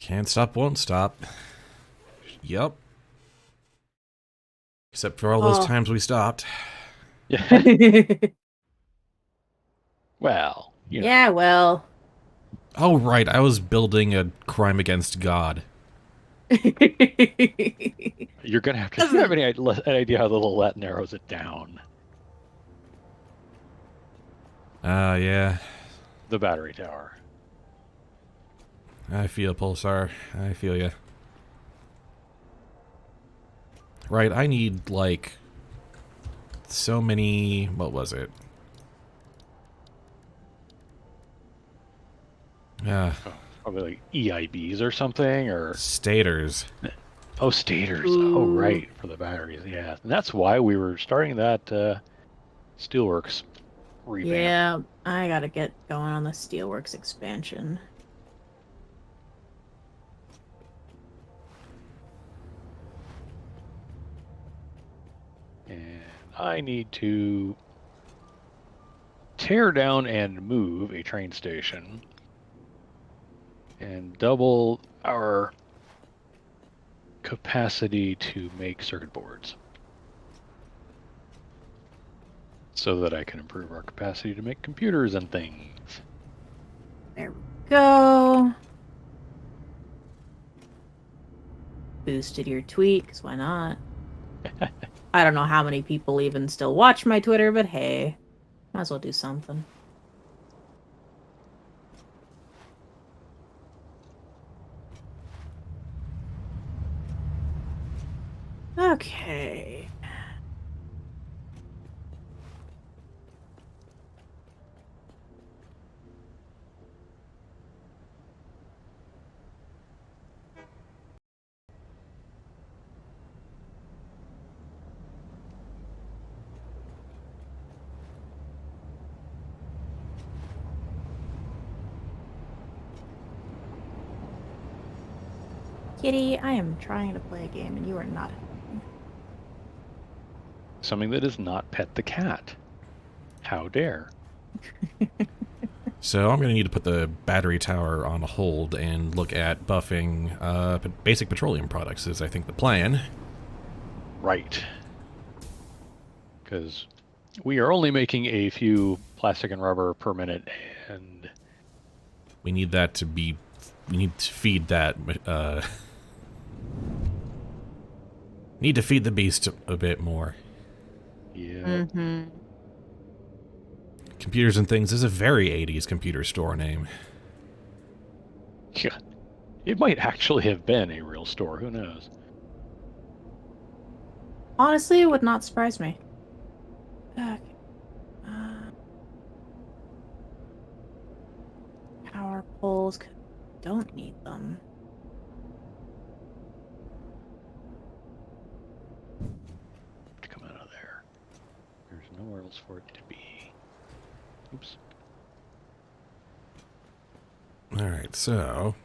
Can't stop, won't stop. Yup. Except for all those Oh. times we stopped. Yeah. Well, Yeah, well. Oh, right, I was building a crime against God. you're gonna have to. Do you have any idea how little that narrows it down? Yeah. The battery tower. I feel, Pulsar. I feel ya. Right, I need, like, so many... What was it? Uh, Oh, probably like EIBs or something, or stators. stators. Oh, Ooh. right, for the batteries. Yeah, and that's why we were starting that Steelworks revamp. Yeah, I gotta get going on the Steelworks expansion. And I need to tear down and move a train station and double our capacity to make circuit boards so that I can improve our capacity to make computers and things. There we go. Boosted your tweet, because why not? I don't know how many people even still watch my Twitter, but hey, might as well do something. Okay. Kitty, I am trying to play a game and you are not helping. Something that is not pet the cat. How dare. So I'm going to need to put the battery tower on hold and look at buffing basic petroleum products is, I think, the plan. Right. Because we are only making a few plastic and rubber per minute, and We need that to be... We need to feed that... need to feed the beast a bit more. yeah. Mm-hmm. Computers and Things is a very 80s computer store name. Yeah. It might actually have been a real store. Who knows? Honestly, it would not surprise me. Okay. Uh, Power poles, 'cause I don't need them. To come out of there. There's nowhere else for it to be. Oops. Alright, so...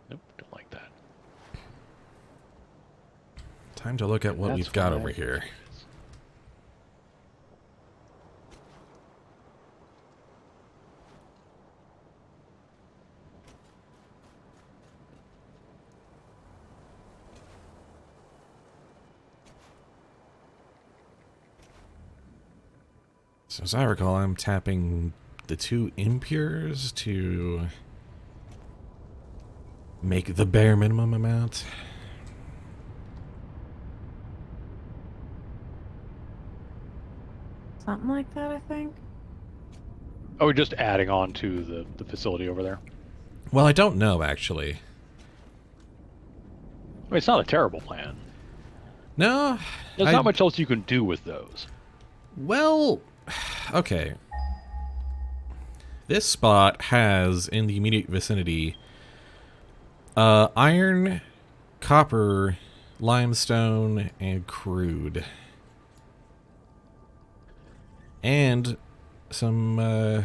Nope, don't like that. Time to look at what That's we've got why over here. So as I recall, I'm tapping the two impures to make the bare minimum amount. Something like that, I think. Oh, we're just adding on to the facility over there. Well, I don't know, actually. I mean, it's not a terrible plan. No, There's not much else you can do with those. Well, okay. This spot has, in the immediate vicinity, iron, copper, limestone, and crude. And some,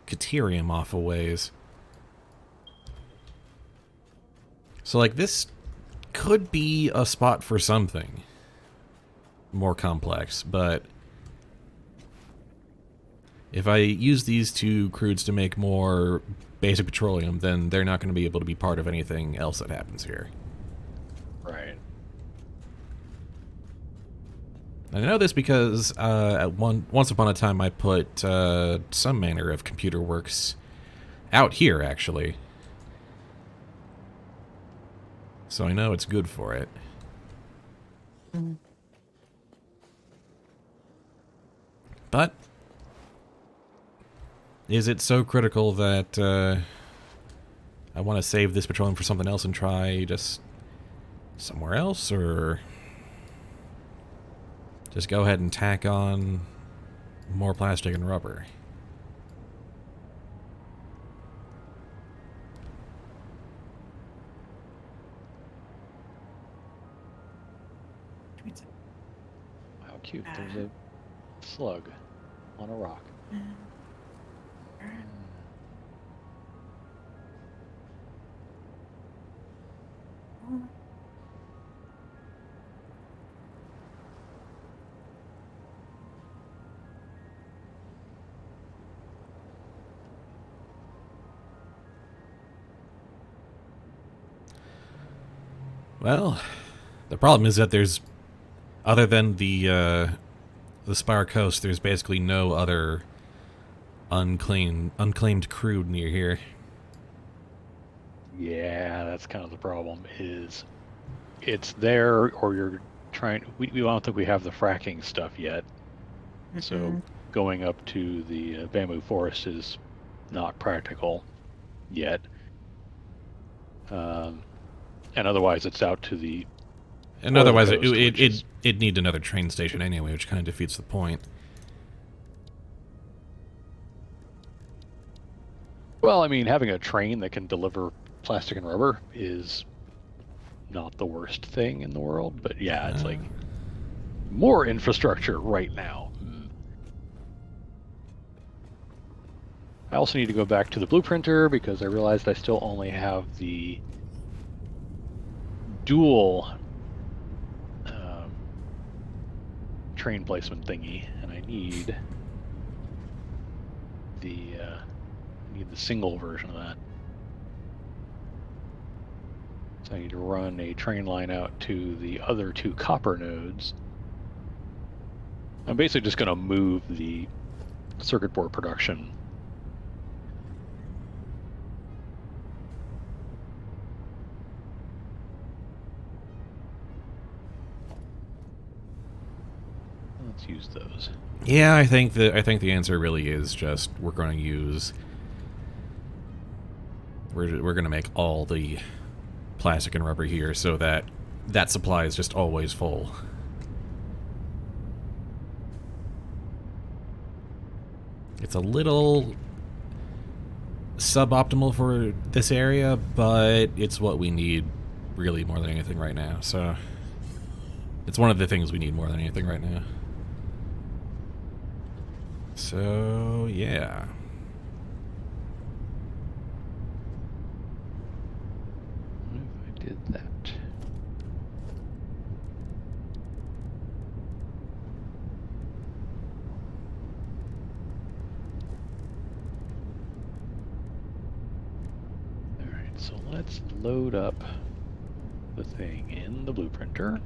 Caterium off a ways. So, like, this could be a spot for something more complex, but If I use these two crudes to make more basic petroleum, then they're not going to be able to be part of anything else that happens here. Right. I know this because once upon a time I put some manner of computer works out here, actually. So I know it's good for it. Mm. But is it so critical that I want to save this petroleum for something else and try just somewhere else, or just go ahead and tack on more plastic and rubber? How cute. There's a slug on a rock. Well, the problem is that there's, other than the Spire Coast, there's basically no other unclaimed crude near here. Yeah, that's kind of the problem. Is it's there, or you're trying. We don't think we have the fracking stuff yet. So going up to the bamboo forest is not practical yet. And otherwise, it's out to the And oil otherwise, coast, which is- it'd need another train station anyway, which kind of defeats the point. Well, I mean, having a train that can deliver plastic and rubber is not the worst thing in the world, but yeah, it's like more infrastructure right now. I also need to go back to the blueprinter because I realized I still only have the dual train placement thingy, and I need the single version of that. So I need to run a train line out to the other two copper nodes. I'm basically just going to move the circuit board production. Let's use those. Yeah, I think the answer really is just we're going to use we're going to make all the plastic and rubber here so that that supply is just always full. It's a little suboptimal for this area, but it's what we need really more than anything right now. So it's one of the things we need more than anything right now. So, yeah. What if I did that? Alright, so let's load up the thing in the blueprinter.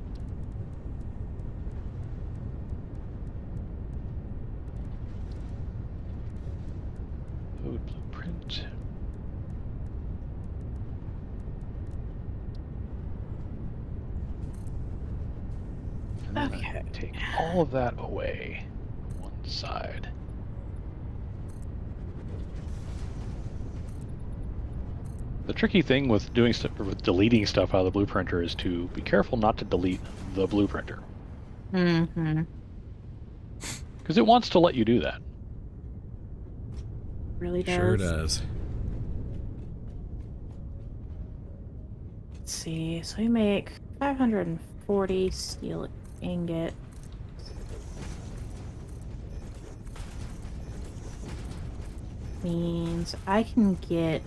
Load blueprint. And then Okay. I take all of that away on one side. The tricky thing with doing stuff, with deleting stuff out of the blueprinter, is to be careful not to delete the blueprinter, Mm-hmm. because it wants to let you do that. Really does. Sure does. Let's see. So we make 540 steel ingot. Means I can get.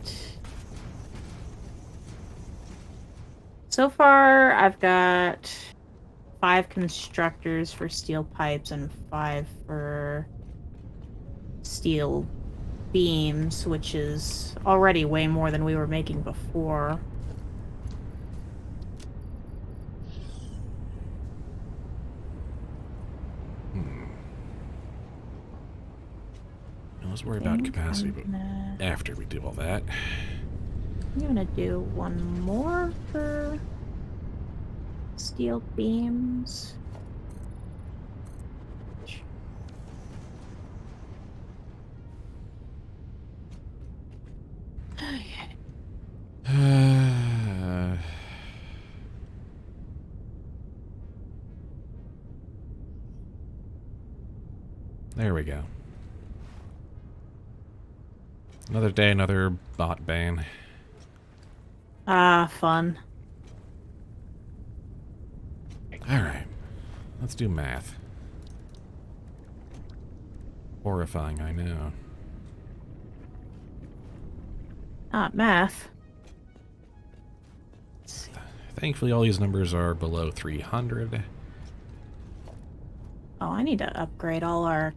So far, I've got 5 constructors for steel pipes and 5 for steel beams, which is already way more than we were making before. Let's worry about capacity, but I'm after we do all that. gonna do one more for steel beams. There we go. Another day, another bot ban. Ah, fun. Alright. Let's do math. Horrifying, I know. Not math. Thankfully, all these numbers are below 300. Oh, I need to upgrade all our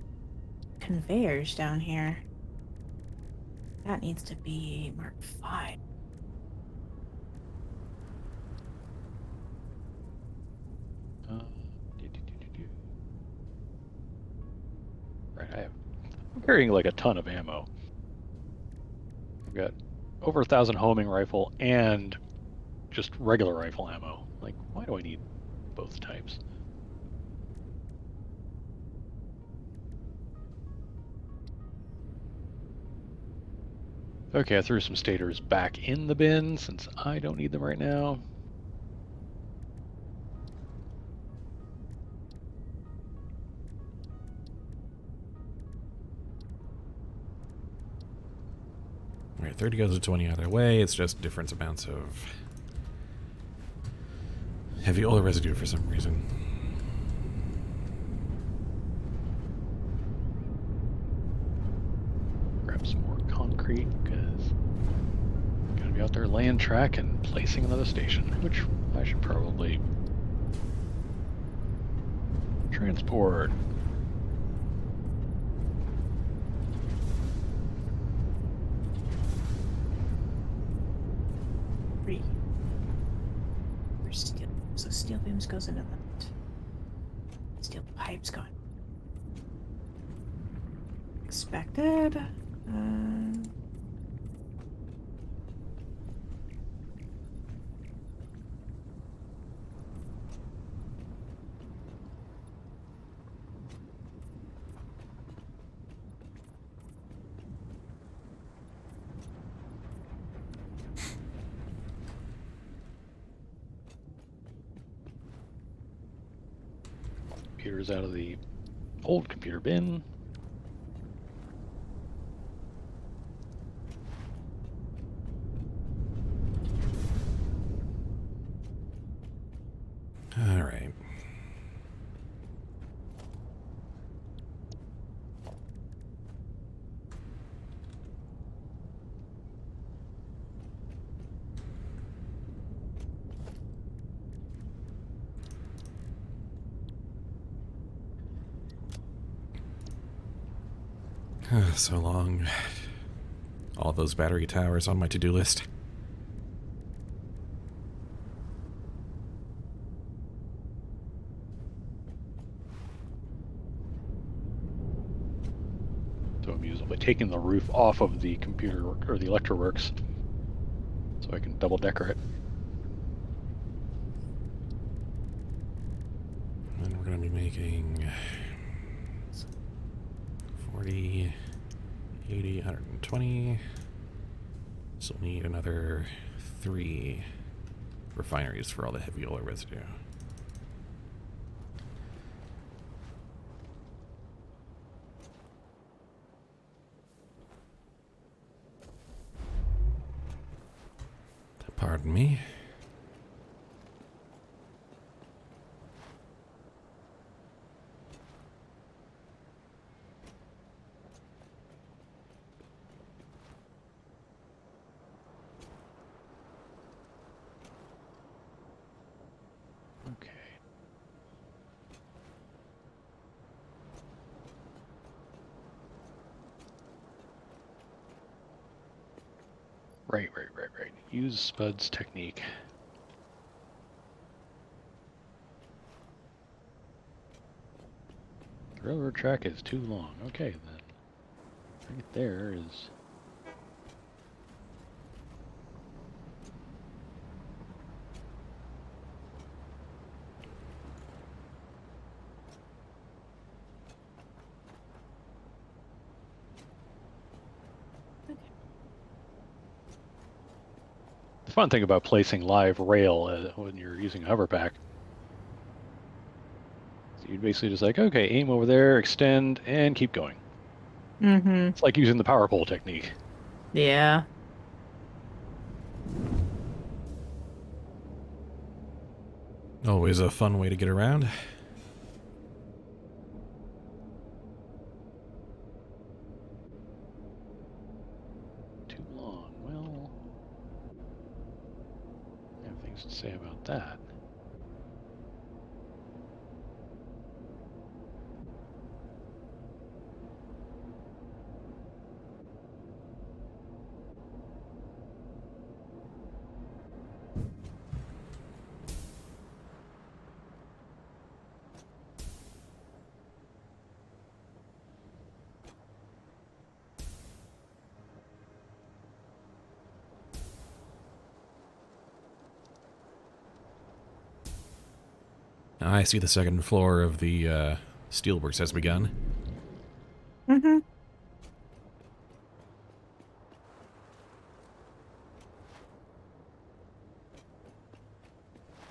conveyors down here. That needs to be Mark 5. Right, I'm carrying like a ton of ammo. I've got over 1,000 homing rifle and just regular rifle ammo. Like, why do I need both types? Okay, I threw some stators back in the bin since I don't need them right now. Alright, 30 goes to 20 either way. It's just different amounts of heavy oil residue for some reason. Grab some more concrete because I'm gonna be out there laying track and placing another station, which I should probably transport. Where's steel? So steel beams goes into that. Steel pipes going. Expected. Computers out of the old computer bin. Alright. So long. All those battery towers on my to-do list. So I'm using by taking the roof off of the computer or the Electroworks so I can double decker it. And we're going to be making 40, 80, 120. So we'll need another 3 refineries for all the heavy oil residue. Pardon me. Okay. Right. Use Spud's technique. The railroad track is too long. Okay, then. Right there is... The fun thing about placing live rail when you're using a hoverpack, you'd basically just like, okay, aim over there, extend, and keep going. Mm-hmm. It's like using the power pole technique. Yeah. Always a fun way to get around. Too long. Well, I have things to say about that. I see the second floor of the steelworks has begun. Mm-hmm.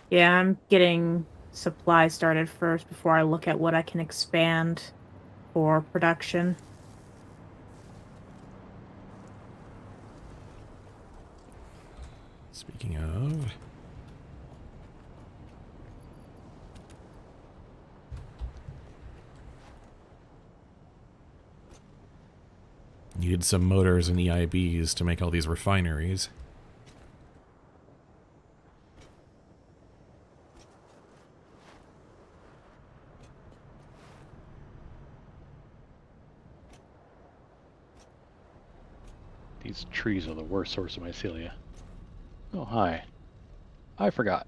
Yeah, I'm getting supply started first before I look at what I can expand for production. Speaking of... Needed some motors and EIBs to make all these refineries. These trees are the worst source of mycelia. Oh, hi. I forgot.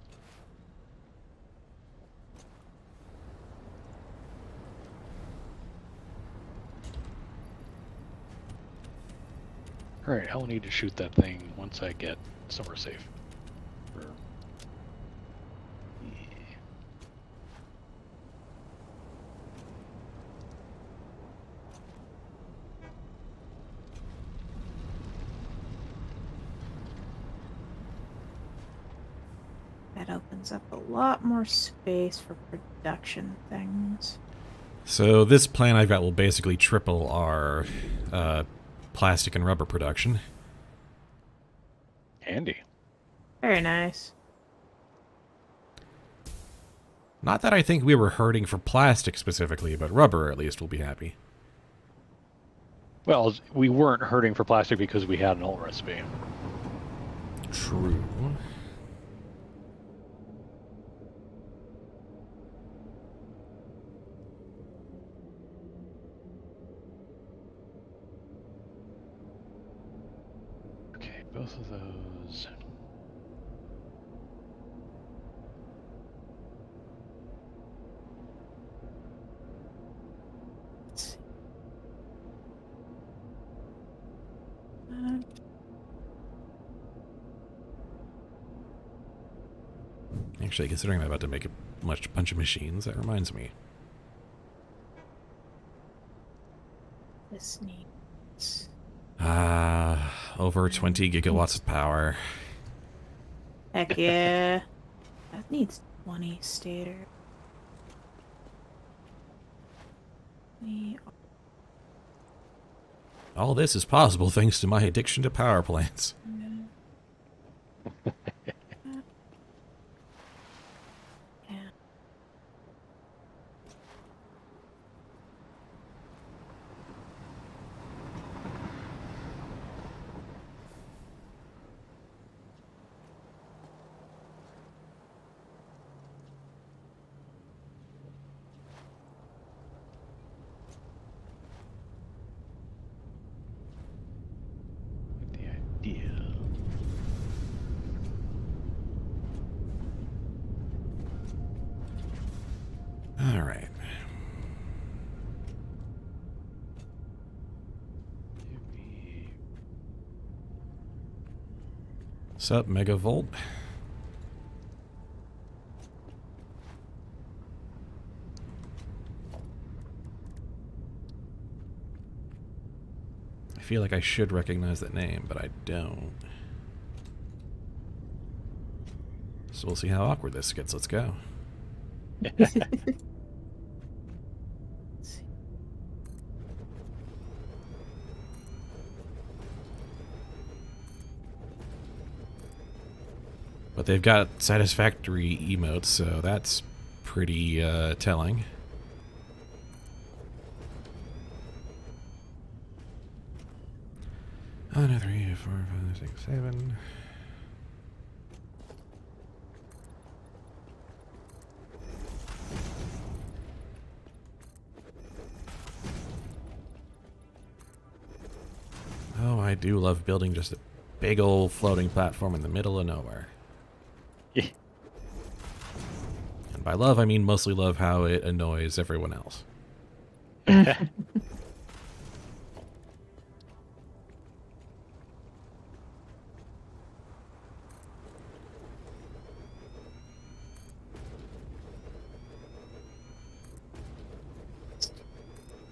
Alright, I'll need to shoot that thing once I get somewhere safe. Or... Yeah. That opens up a lot more space for production things. So this plan I've got will basically triple our plastic and rubber production. Handy. Very nice. Not that I think we were hurting for plastic specifically, but rubber at least will be happy. Well, we weren't hurting for plastic because we had an alt recipe. True. Okay, both of those. Let's see. Actually, considering I'm about to make a bunch of machines, that reminds me. This needs... Over 20 gigawatts of power. Heck yeah. That needs 20 stator. All this is possible thanks to my addiction to power plants. Yeah. The idea. Sup, Megavolt? I feel like I should recognize that name, but I don't. So we'll see how awkward this gets. Let's go. But they've got satisfactory emotes, so that's pretty telling. Oh, no, 3, 4, 5, 6, 7. Oh, I do love building just a big old floating platform in the middle of nowhere. Yeah. And by love, I mean mostly love how it annoys everyone else.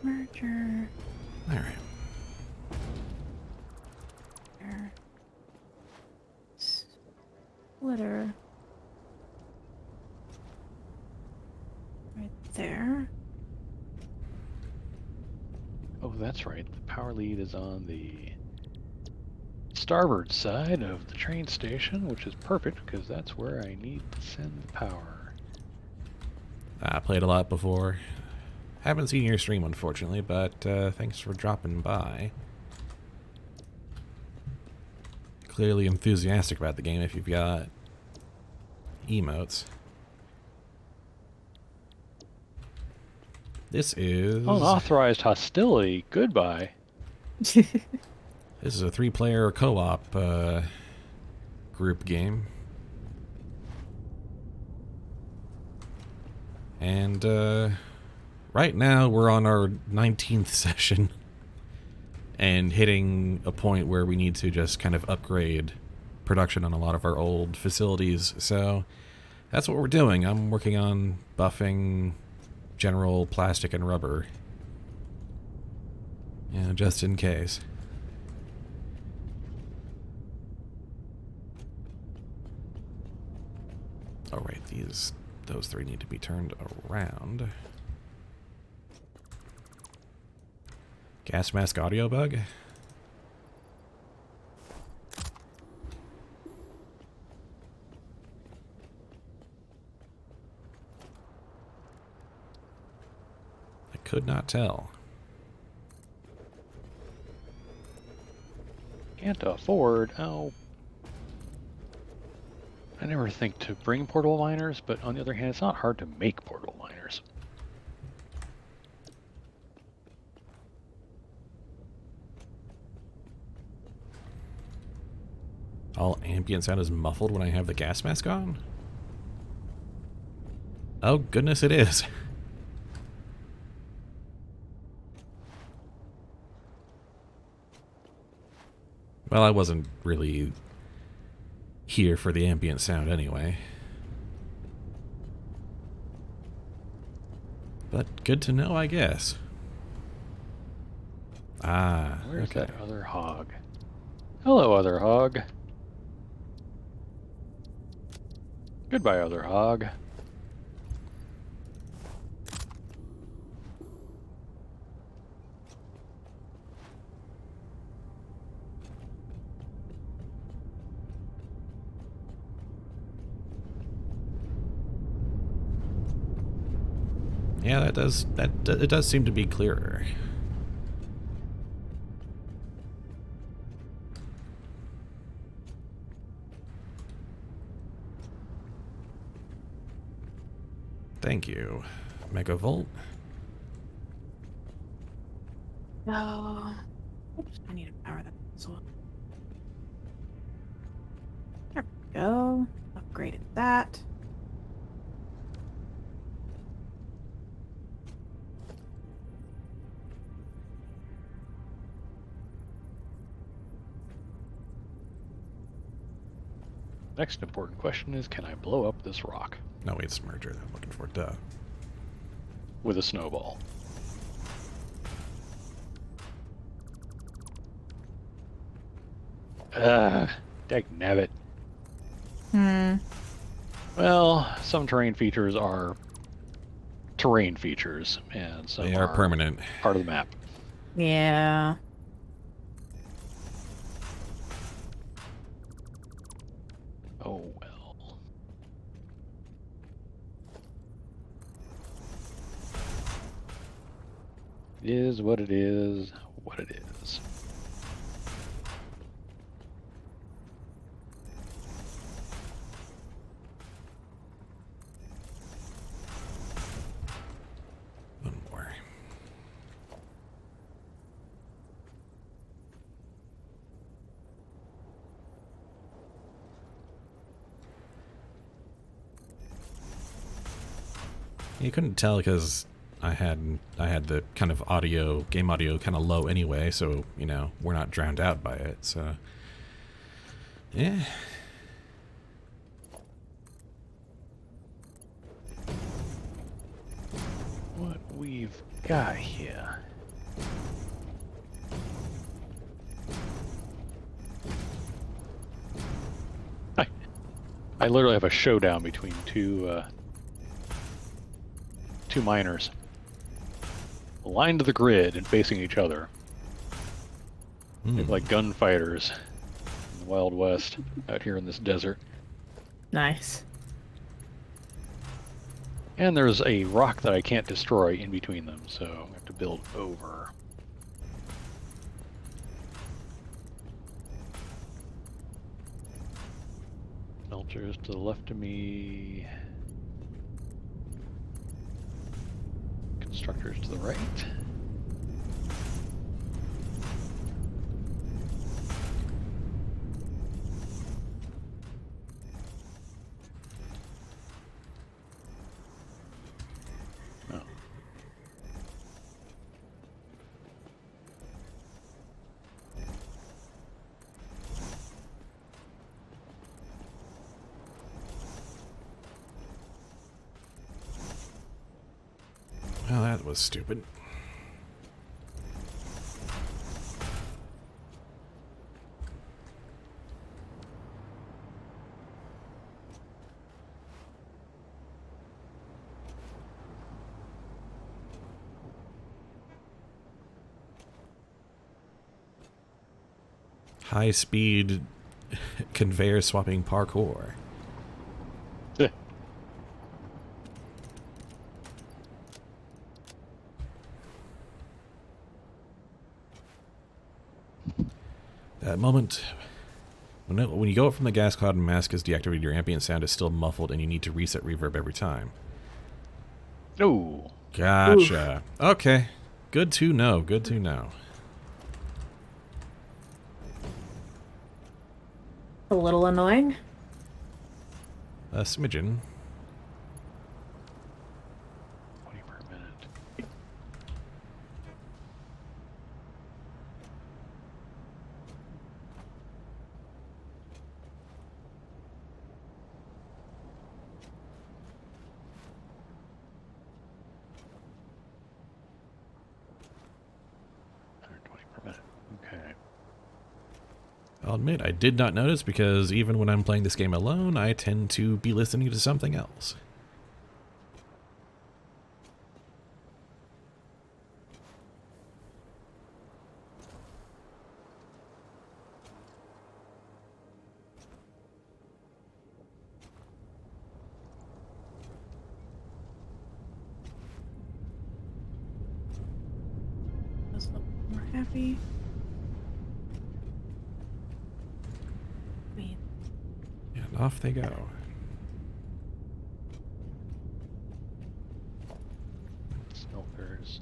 Merger. All right. Splitter. Right there. Oh, that's right. The power lead is on the starboard side of the train station, which is perfect because that's where I need to send the power. I played a lot before. Haven't seen your stream, unfortunately, but thanks for dropping by. Clearly enthusiastic about the game if you've got emotes. This is... Unauthorized hostility. Goodbye. This is a 3-player co-op group game. And right now we're on our 19th session and hitting a point where we need to just kind of upgrade production on a lot of our old facilities. So that's what we're doing. I'm working on buffing general plastic and rubber. Yeah, just in case. Oh, right, those 3 need to be turned around. Gas mask audio bug? I could not tell. Can't afford. Oh. I never think to bring portable miners, but on the other hand, it's not hard to make portable miners. All ambient sound is muffled when I have the gas mask on? Oh, goodness, it is. Well, I wasn't really here for the ambient sound anyway. But good to know, I guess. Ah, Where's okay. that other hog? Hello, other hog. Goodbye, other hog. Yeah, it does seem to be clearer. Thank you, Megavolt. No. Oops, I need to power that as well. There we go. Upgraded that. Next important question is, can I blow up this rock No, wait, it's merger that I'm looking for. Duh. with a snowball? Dagnabbit. Well, some terrain features are terrain features, and some They are permanent. part of the map. Yeah. Oh well. It is what it is, what it is. One more. You couldn't tell because I had the kind of game audio kind of low anyway, so you know we're not drowned out by it. So yeah. What we've got here. I literally have a showdown between two miners, aligned to the grid and facing each other. They're like gunfighters in the Wild West out here in this desert. Nice. And there's a rock that I can't destroy in between them, so I have to build over. Smelters to the left of me. Constructors to the right. Oh. Well, that was stupid. High speed conveyor swapping parkour. That moment when you go up from the gas cloud and mask is deactivated, your ambient sound is still muffled and you need to reset reverb every time. No. Gotcha. Oof. Okay. Good to know. Good to know. A little annoying. A smidgen. 20 per minute. Okay. I'll admit, I did not notice because even when I'm playing this game alone, I tend to be listening to something else. Just look more happy. And off they go. Smelters.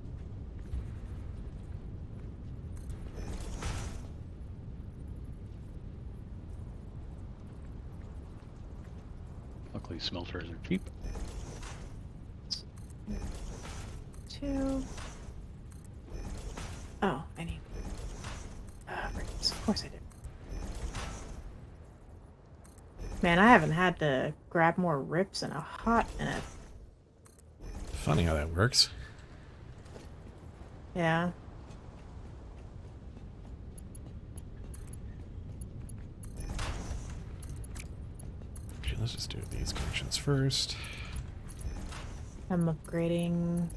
Luckily, smelters are cheap. 2. Oh, I need. Of course I did. Man, I haven't had to grab more rips in a hot minute. Funny how that works. Yeah. Okay, let's just do these connections first. I'm upgrading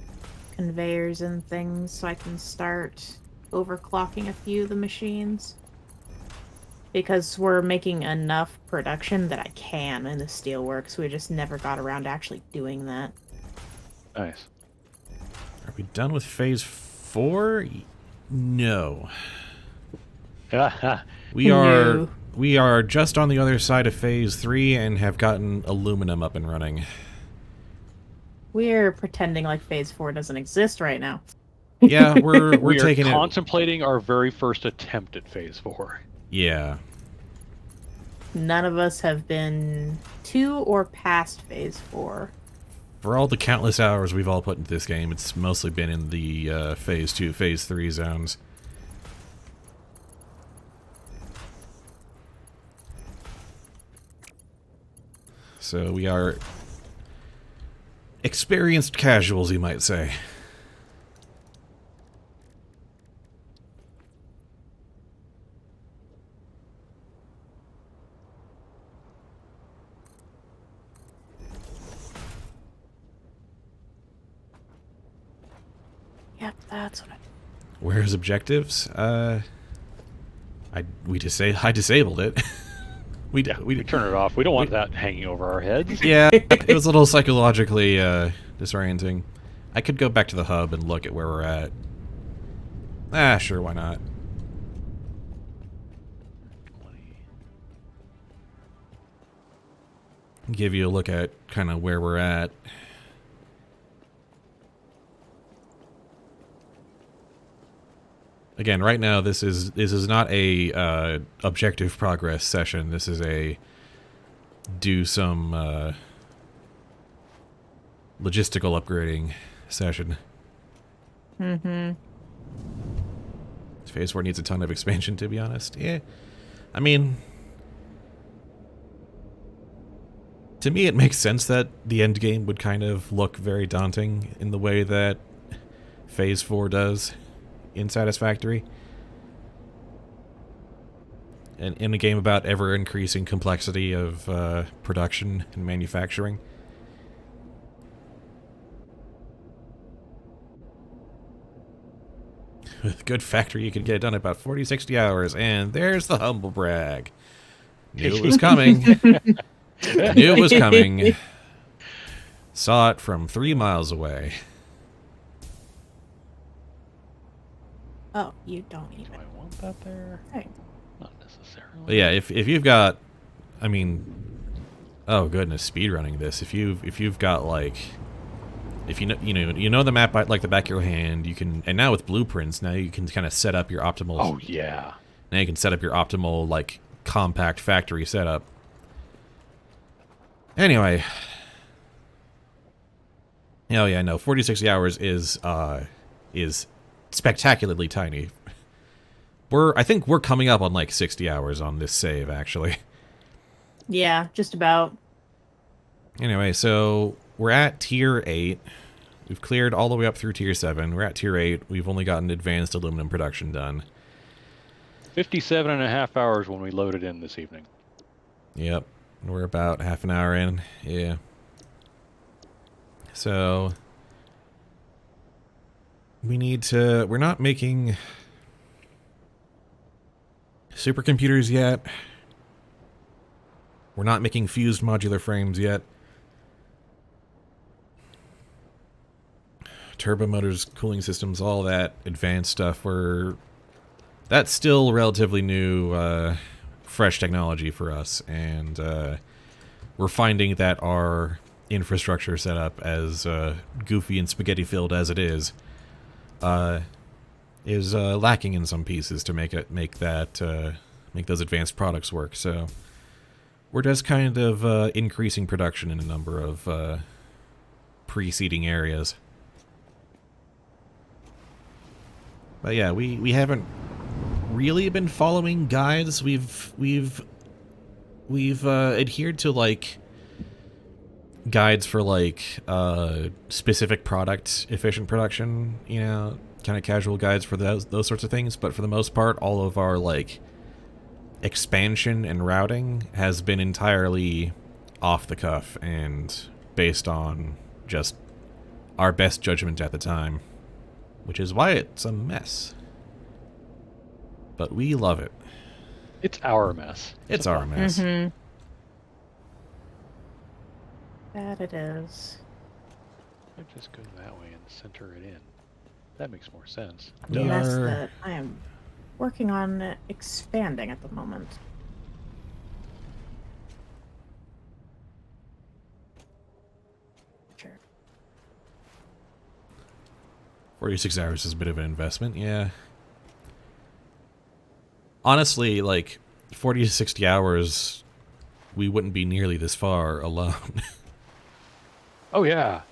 conveyors and things so I can start overclocking a few of the machines. Because we're making enough production that I can in the steelworks. We just never got around to actually doing that. Nice. Are we done with phase 4? No. We are No. we are just on the other side of phase 3 and have gotten aluminum up and running. We're pretending like phase 4 doesn't exist right now. Yeah, we're We are taking it. contemplating our very first attempt at phase 4. Yeah. None of us have been to or past phase 4. For all the countless hours we've all put into this game, it's mostly been in the phase 2, phase 3 zones. So we are experienced casuals, you might say. Yep, that's what I... Where's objectives? I disabled it. we turn it off. We don't want that hanging over our heads. Yeah, it was a little psychologically disorienting. I could go back to the hub and look at where we're at. Ah, sure, why not? Give you a look at kind of where we're at. Again, right now this is not a objective progress session. This is a do some logistical upgrading session. Mm-hmm. Phase 4 needs a ton of expansion, to be honest. Yeah, I mean, to me it makes sense that the end game would kind of look very daunting in the way that Phase 4 does in Satisfactory. And in a game about ever-increasing complexity of production and manufacturing. With a good factory, you can get it done in about 40, 60 hours, and there's the humble brag. Knew it was coming. Knew it was coming. Saw it from 3 miles away. Oh, you don't Do even. I want that there? Right. Not necessarily. But yeah, if you've got, I mean, oh goodness, speedrunning this. If you've got like, if you know the map like the back of your hand, you can, and now with blueprints, now you can kind of set up your optimal. Oh yeah. Now you can set up your optimal like compact factory setup. Anyway. Oh yeah, no, 40, 60 hours is spectacularly tiny. I think we're coming up on like 60 hours on this save, actually. Yeah, just about. Anyway, so we're at tier 8. We've cleared all the way up through tier 7. We're at tier 8. We've only gotten advanced aluminum production done. 57.5 hours when we loaded in this evening. Yep. We're about half an hour in. Yeah. So we're not making supercomputers yet. We're not making fused modular frames yet. Turbo motors, cooling systems, all that advanced stuff, that's still relatively new, fresh technology for us, and we're finding that our infrastructure setup, as goofy and spaghetti-filled as it is lacking in some pieces to make those advanced products work. So we're just kind of increasing production in a number of preceding areas. But yeah, we haven't really been following guides. We've we've adhered to like guides for like specific product efficient production, you know, kind of casual guides for those sorts of things, but for the most part all of our like expansion and routing has been entirely off the cuff and based on just our best judgment at the time, which is why it's a mess. But we love it. It's our mess. It's a our fun mess. Mm-hmm. That it is. I'd just go that way and center it in. That makes more sense. The We mess are- that I am working on expanding at the moment. Sure. 46 hours is a bit of an investment, yeah. Honestly, like 40 to 60 hours, we wouldn't be nearly this far alone. Oh yeah.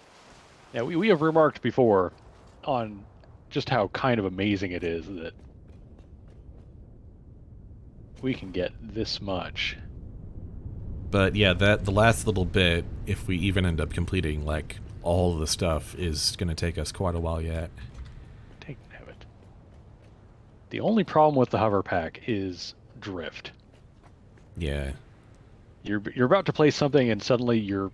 Yeah, we have remarked before on just how kind of amazing it is that we can get this much. But yeah, the last little bit, if we even end up completing like all of the stuff, is going to take us quite a while yet. Take have it. The only problem with the hover pack is drift. Yeah. You're about to play something and suddenly you're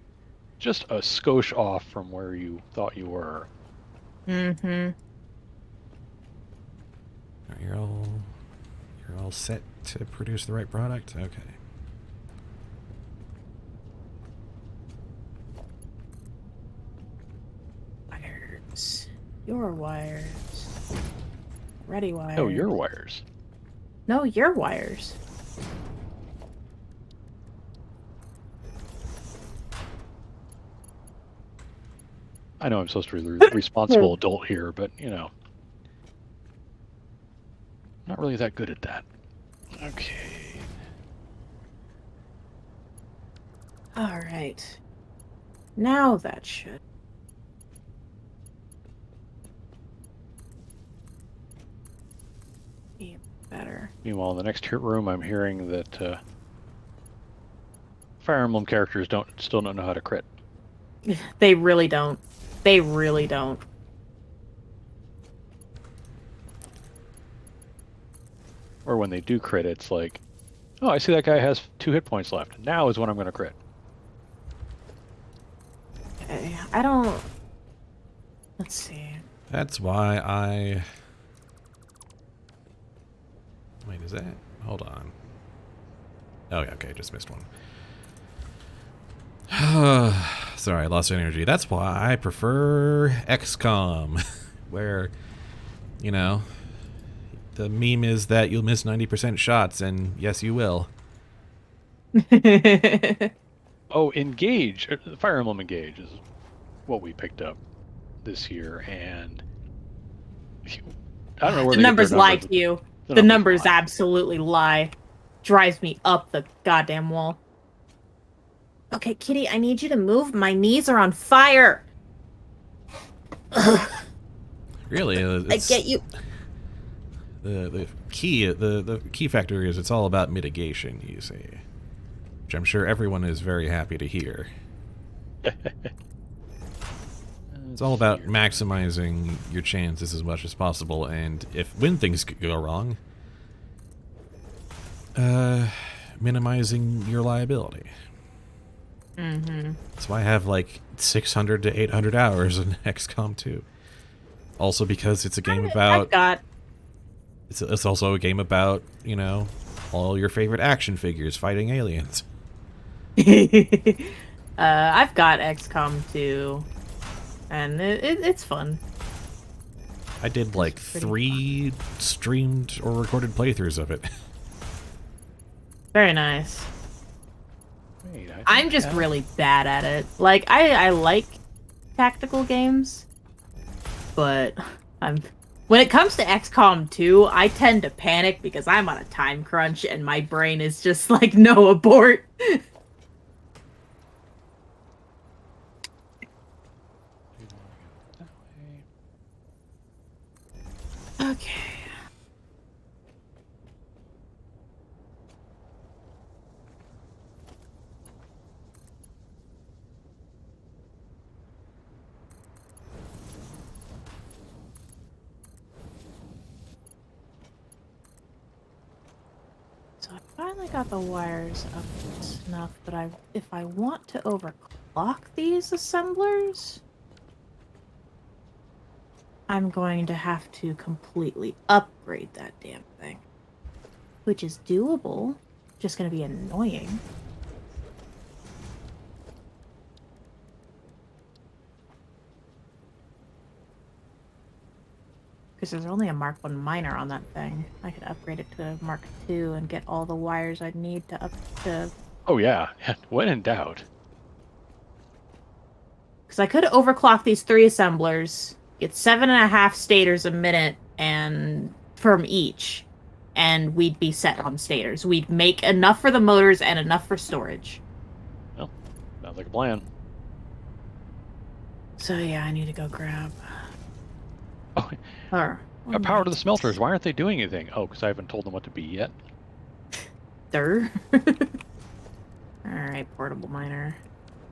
just a skosh off from where you thought you were. Mm-hmm. You're all set to produce the right product? Okay. Wires. Your wires. Ready wires. Oh, your wires. No, your wires. I know I'm supposed to be the responsible adult here, but you know, not really that good at that. Okay. All right. Now that should. Be better. Meanwhile, in the next room, I'm hearing that Fire Emblem characters still don't know how to crit. They really don't. They really don't. Or when they do crit, it's like, oh, I see that guy has 2 hit points left. Now is when I'm going to crit. Okay, I don't. Let's see. That's why I... Wait, is that... Hold on. Oh, yeah, okay, just missed one. Sorry, I lost energy. That's why I prefer XCOM, where, you know, the meme is that you'll miss 90% shots, and yes, you will. Oh, Engage, Fire Emblem Engage is what we picked up this year, and I don't know where The they get their numbers lie numbers. to you. The The numbers numbers lie. absolutely lie. Drives me up the goddamn wall. Okay, Kitty, I need you to move. My knees are on fire. Really, I get you. The key factor is it's all about mitigation, you see, which I'm sure everyone is very happy to hear. It's all about maximizing your chances as much as possible, and when things go wrong, minimizing your liability. Mm-hmm. That's why I have like 600 to 800 hours in XCOM 2. Also because it's a game about... I've got... It's also a game about, you know, all your favorite action figures fighting aliens. I've got XCOM 2, and it's fun. I did like pretty 3 streamed or recorded playthroughs of it. Very nice. Wait, I'm just really bad at it. Like, I like tactical games, but when it comes to XCOM 2, I tend to panic because I'm on a time crunch and my brain is just like, no, abort. Okay. Finally got the wires up to snuff, but if I want to overclock these assemblers, I'm going to have to completely upgrade that damn thing. Which is doable, just gonna be annoying. Because there's only a Mark 1 miner on that thing. I could upgrade it to Mark 2 and get all the wires I'd need to up to... Oh, yeah. When in doubt. Because I could overclock these 3 assemblers, get 7.5 stators a minute and from each, and we'd be set on stators. We'd make enough for the motors and enough for storage. Well, sounds like a plan. So yeah, I need to go grab... Oh, Or... power to the smelters. Why aren't they doing anything? Oh, because I haven't told them what to be yet. There. Alright, portable miner.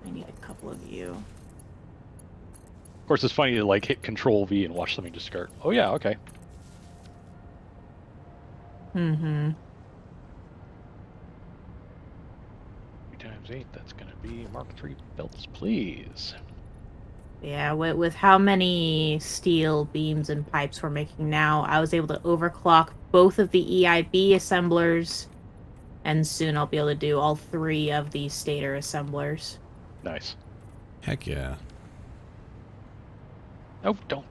I need a couple of you. Of course, it's funny to like hit Control V and watch something just start. Oh yeah, okay. Mm-hmm. 3 times 8. That's gonna be Mark III belts, please. Yeah, with how many steel beams and pipes we're making now, I was able to overclock both of the EIB assemblers, and soon I'll be able to do all 3 of the stator assemblers. Nice. Heck yeah. No, don't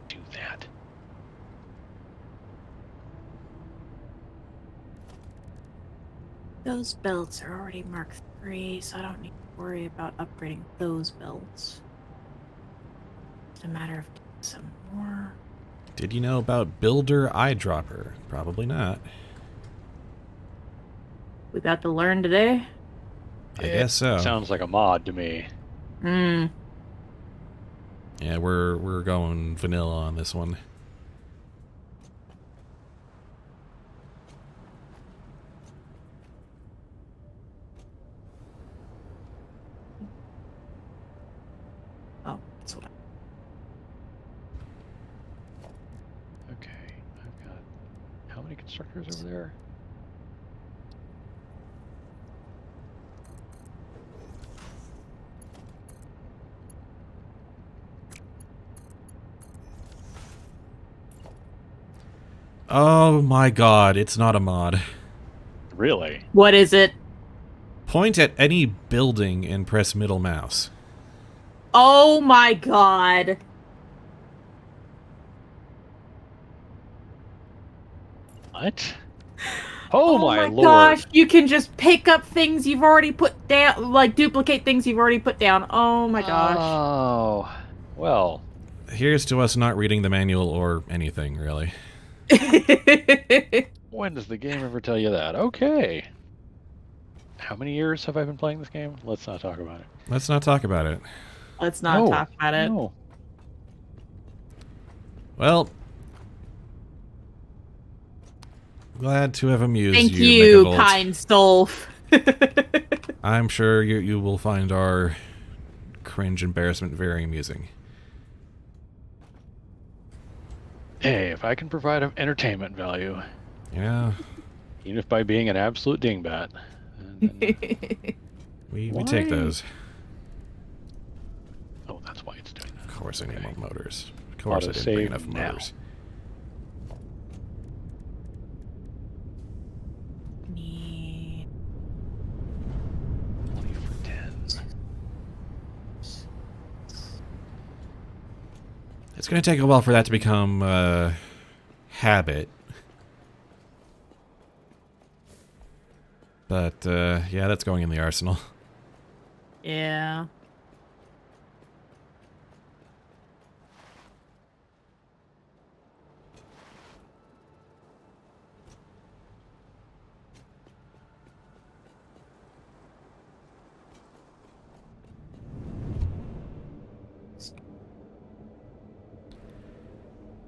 do that. Those belts are already Mark III, so I don't need to worry about upgrading those belts. It's a matter of doing some more. Did you know about Builder Eyedropper? Probably not. We about to learn today? I guess so. Sounds like a mod to me. Hmm. Yeah, we're going vanilla on this one. Oh, that's what Okay, I've got how many constructors over there? Oh my god, it's not a mod. Really? What is it? Point at any building and press middle mouse. Oh my god. What? Oh, my lord! Gosh, you can just pick up things you've already put down, like duplicate things you've already put down. Oh my gosh. Oh, well. Here's to us not reading the manual or anything, really. When does the game ever tell you that? Okay. How many years have I been playing this game? Let's not talk about it. Let's not talk about it. Let's not talk about it. No. Well, glad to have amused Thank you, you, Megavolt. kind soul. I'm sure you will find our cringe embarrassment very amusing. Hey, if I can provide entertainment value, Yeah, even if by being an absolute dingbat, then, we Why? take those. oh, that's why it's doing that. Of course I need Okay. more motors. Of course I didn't bring Autosave enough now. motors. Need 20 for 10. It's going to take a while for that to become habit. But, yeah, that's going in the arsenal. Yeah.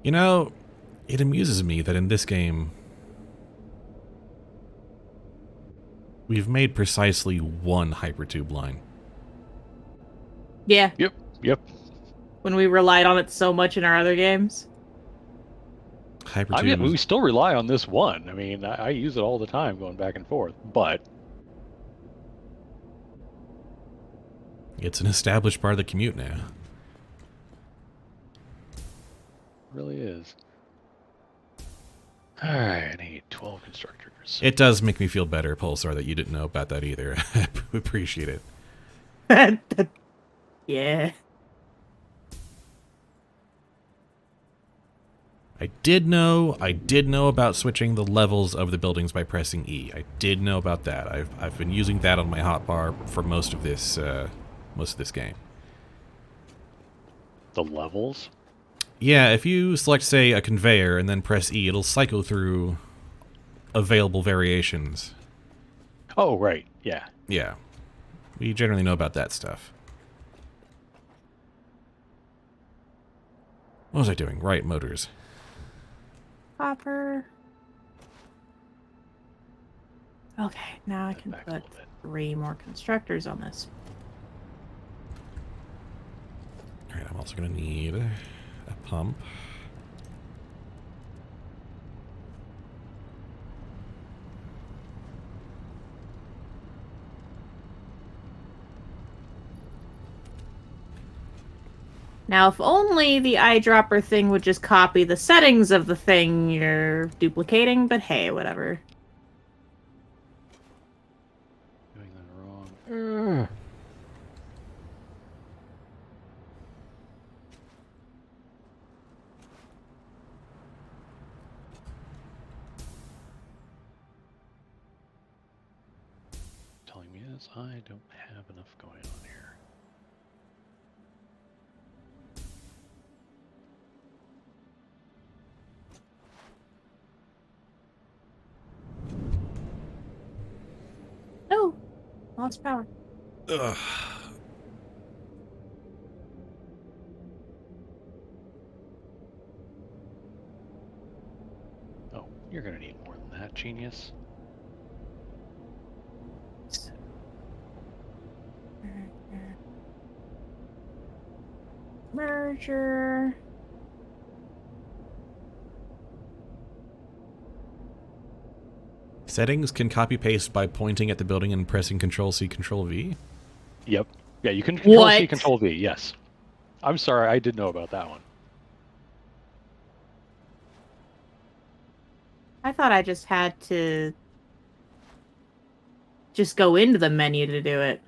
You know, it amuses me that in this game, we've made precisely one hypertube line. Yeah. Yep. When we relied on it so much in our other games. I mean, Hypertube. we still rely on this one. I mean, I use it all the time going back and forth, but It's an established part of the commute now. it really is. All right, I need 12 constructors. It does make me feel better, Pulsar, that you didn't know about that either. I appreciate it. Yeah. I did know about switching the levels of the buildings by pressing E. I did know about that. I've been using that on my hotbar for most of this game. The levels? Yeah, if you select, say, a conveyor and then press E, it'll cycle through available variations. Oh, right. Yeah. Yeah. We generally know about that stuff. What was I doing? Right, motors. Copper. Okay, now I can Back a put little bit. 3 more constructors on this. Alright, I'm also going to need a pump. Now, if only the eyedropper thing would just copy the settings of the thing you're duplicating, but hey, whatever. Doing that wrong. Telling me this, I don't have enough going on here. Oh, lost power. Ugh. Oh, you're gonna need more than that, genius. Merger. Settings can copy-paste by pointing at the building and pressing Control-C, Control-V? Yep. Yeah, you can Control C, What? Control V. Yes. I'm sorry, I did know about that one. I thought I just had to just go into the menu to do it.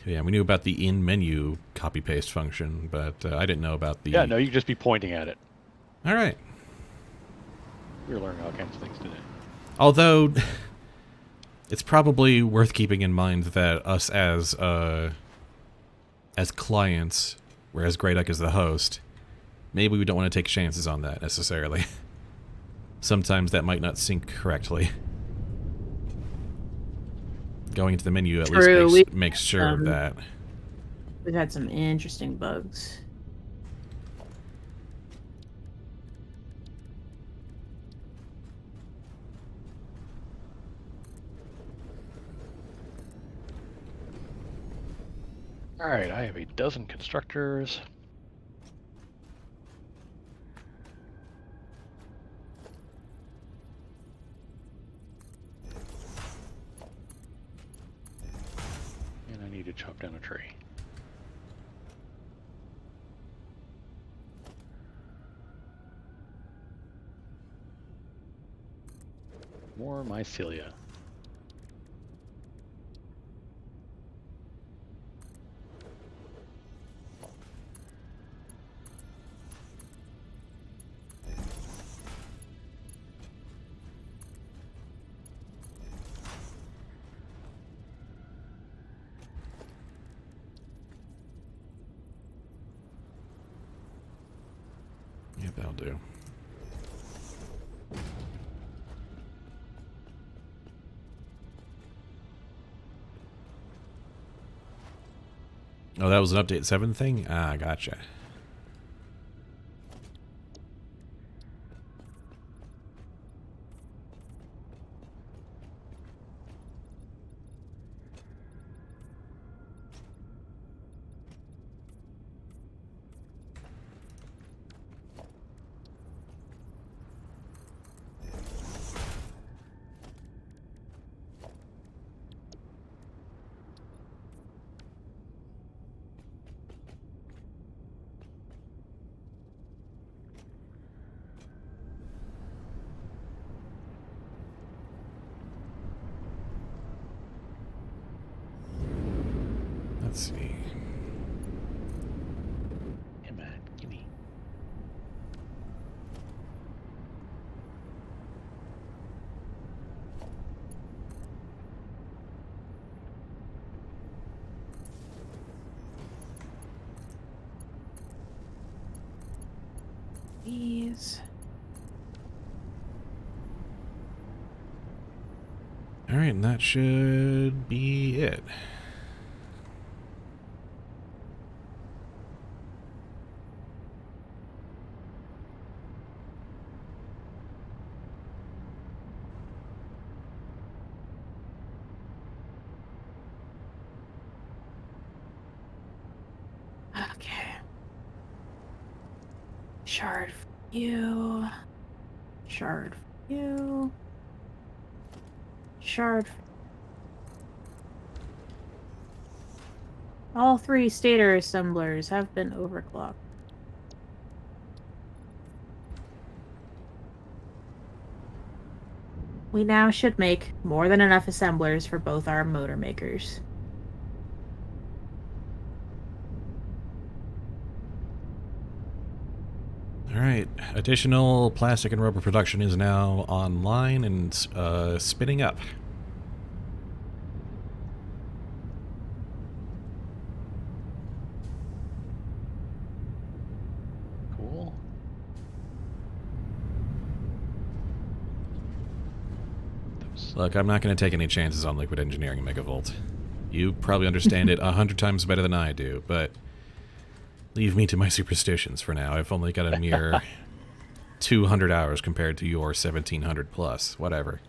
Yeah, we knew about the in-menu copy-paste function, but I didn't know about the... Yeah, no, you can just be pointing at it. All right. We're learning all kinds of things today. Although, it's probably worth keeping in mind that us as clients, whereas Grey Duck is the host, maybe we don't want to take chances on that necessarily. Sometimes that might not sync correctly. Going into the menu at True, least makes sure of that. We've had some interesting bugs. All right, I have a dozen constructors. And I need to chop down a tree. More mycelia. Yep, that'll do. Oh, that was an update 7 thing? Ah, gotcha. Let's see. Come on, gimme. These. All right, and that should be it. Okay. Shard for you. Shard for you. Shard for... All 3 stator assemblers have been overclocked. We now should make more than enough assemblers for both our motor makers. All right, additional plastic and rubber production is now online and spinning up. Cool. Look, I'm not going to take any chances on liquid engineering Megavolt. You probably understand it 100 times better than I do, but leave me to my superstitions for now. I've only got a mere 200 hours compared to your 1700 plus. Whatever.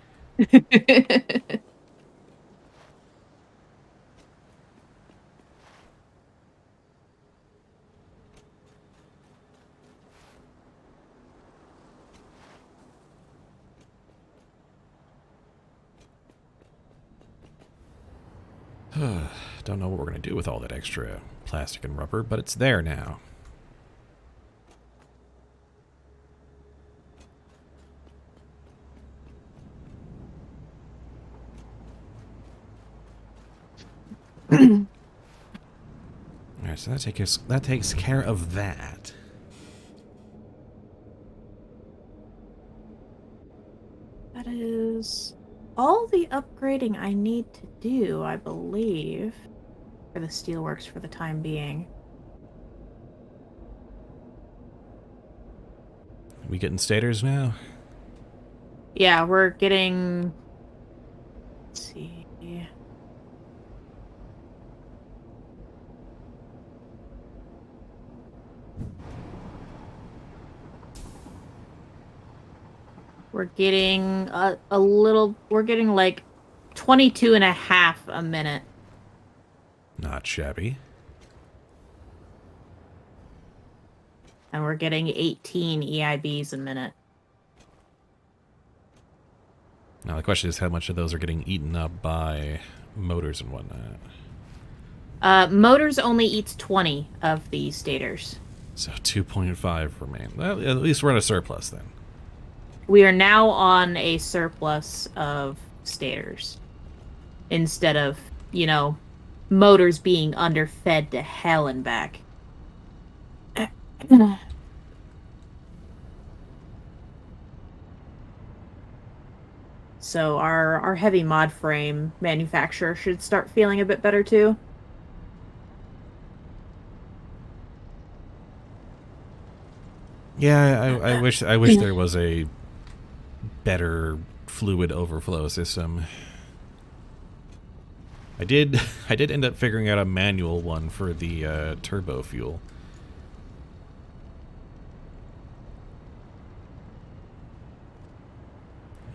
Don't know what we're going to do with all that extra plastic and rubber, but it's there now. Alright, so that takes care of that. That is all the upgrading I need to do, I believe, for the steelworks for the time being. We getting stators now? Yeah, we're getting... Let's see... We're getting a little... We're getting like 22 and a half a minute. Not shabby. And we're getting 18 EIBs a minute. Now the question is how much of those are getting eaten up by motors and whatnot. Motors only eats 20 of the stators. So 2.5 remain. Well, at least we're at a surplus then. We are now on a surplus of stators. Instead of, you know, motors being underfed to hell and back. So our heavy mod frame manufacturer should start feeling a bit better too. Yeah, I wish there was a better fluid overflow system. I did end up figuring out a manual one for the turbo fuel.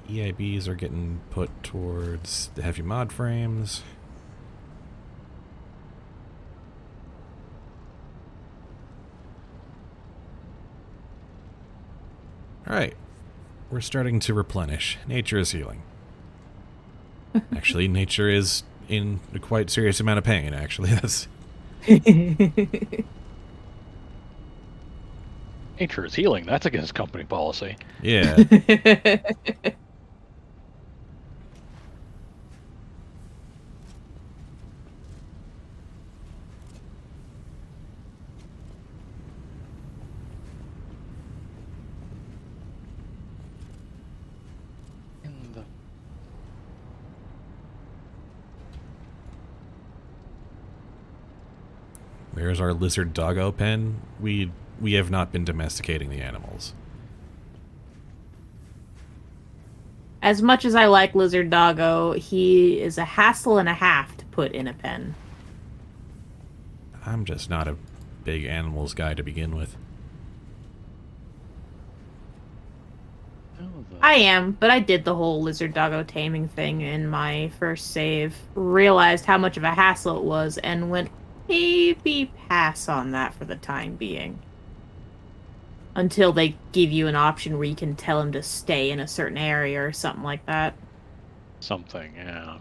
EIBs are getting put towards the heavy mod frames. Alright. We're starting to replenish. Nature is healing. Actually, nature is in a quite serious amount of pain, actually. That's... Nature is healing. That's against company policy. Yeah. Where's our lizard doggo pen? We have not been domesticating the animals. As much as I like Lizard Doggo, he is a hassle and a half to put in a pen. I'm just not a big animals guy to begin with. I am, but I did the whole Lizard Doggo taming thing in my first save, realized how much of a hassle it was, and went maybe pass on that for the time being. Until they give you an option where you can tell him to stay in a certain area or something like that. Something, yeah.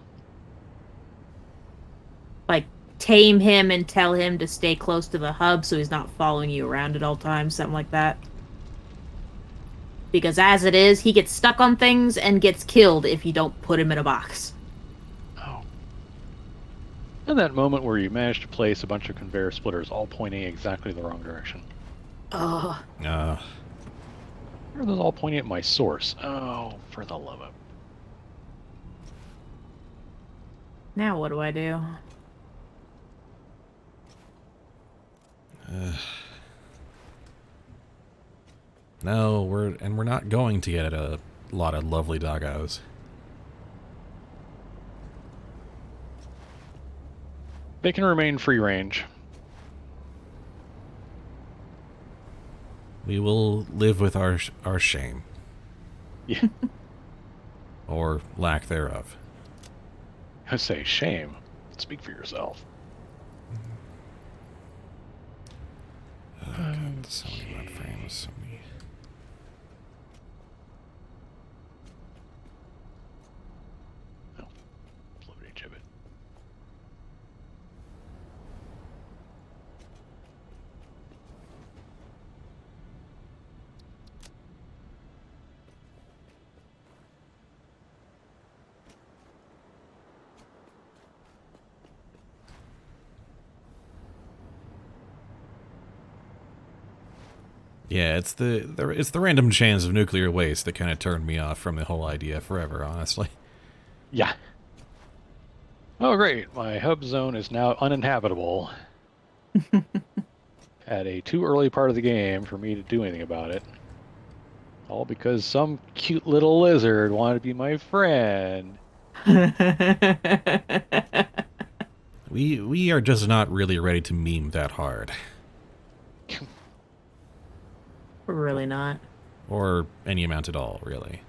Like, tame him and tell him to stay close to the hub so he's not following you around at all times, something like that. Because as it is, he gets stuck on things and gets killed if you don't put him in a box. Oh. And that moment where you manage to place a bunch of conveyor splitters all pointing exactly the wrong direction. Ugh. Or those all pointing at my source. Oh, for the love of... Now what do I do? No, we're not going to get a lot of lovely doggos. They can remain free range. We will live with our shame. Yeah. Or lack thereof. I say shame. Speak for yourself. Oh, God, so many red frames, so many. Oh, float each of it. Yeah, it's the random chance of nuclear waste that kind of turned me off from the whole idea forever, honestly. Yeah. Oh, great. My hub zone is now uninhabitable. At a too early part of the game for me to do anything about it. All because some cute little lizard wanted to be my friend. We are just not really ready to meme that hard. We're really not. Or any amount at all, really.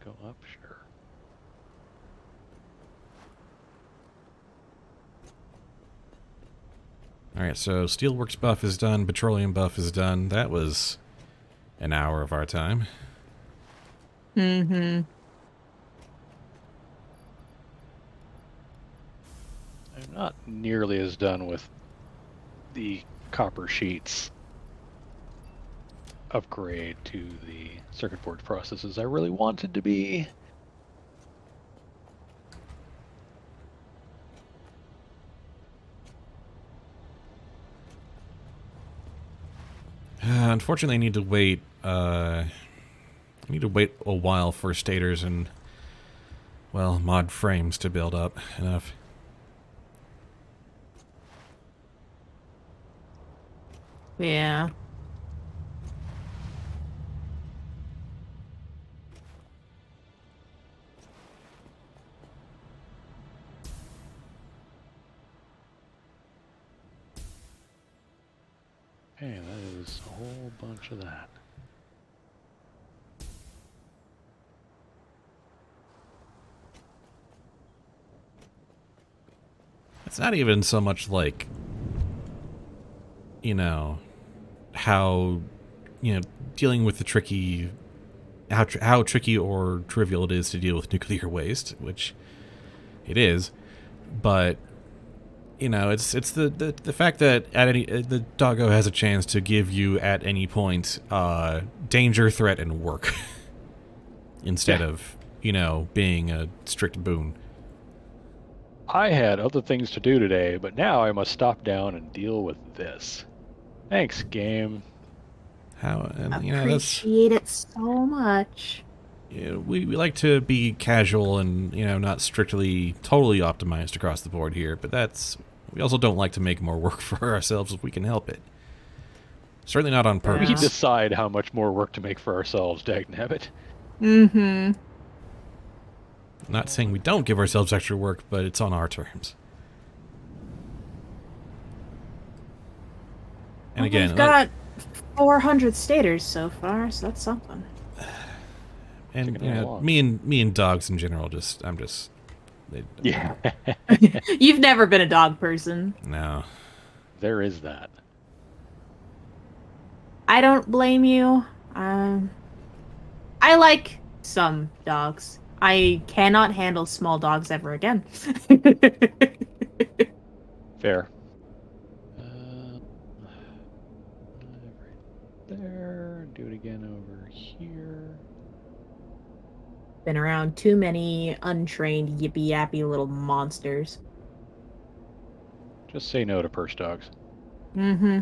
Go up, sure. Alright, so Steelworks buff is done, Petroleum buff is done. That was an hour of our time. Mm-hmm. I'm not nearly as done with the copper sheets upgrade to the circuit board process as I really wanted to be. Unfortunately, I need to wait. I need to wait a while for stators and, well, mod frames to build up enough. Yeah. Okay, that is a whole bunch of that. It's not even so much like, you know, how, you know, dealing with the tricky, how tricky or trivial it is to deal with nuclear waste, which it is, but, you know, it's the fact that at any the doggo has a chance to give you at any point danger, threat, and work instead of, you know, being a strict boon. I had other things to do today, but now I must stop down and deal with this. Thanks, game. How, and you know, that's, Appreciate it so much. we like to be casual and, not strictly totally optimized across the board here, but we also don't like to make more work for ourselves if we can help it. Certainly not on We purpose. Yeah. decide how much more work to make for ourselves, dagnabbit. Mm-hmm. Not saying we don't give ourselves extra work, but it's on our terms. And again, we've got 400 staters so far, so that's something. and Taking a lot. me and dogs in general, Yeah, You've never been a dog person. no. there is that. I don't blame you. I like some dogs. I cannot handle small dogs ever again. Fair. Right there. Do it again over here. Been around too many untrained, yippy yappy little monsters. Just say no to purse dogs. Mm-hmm.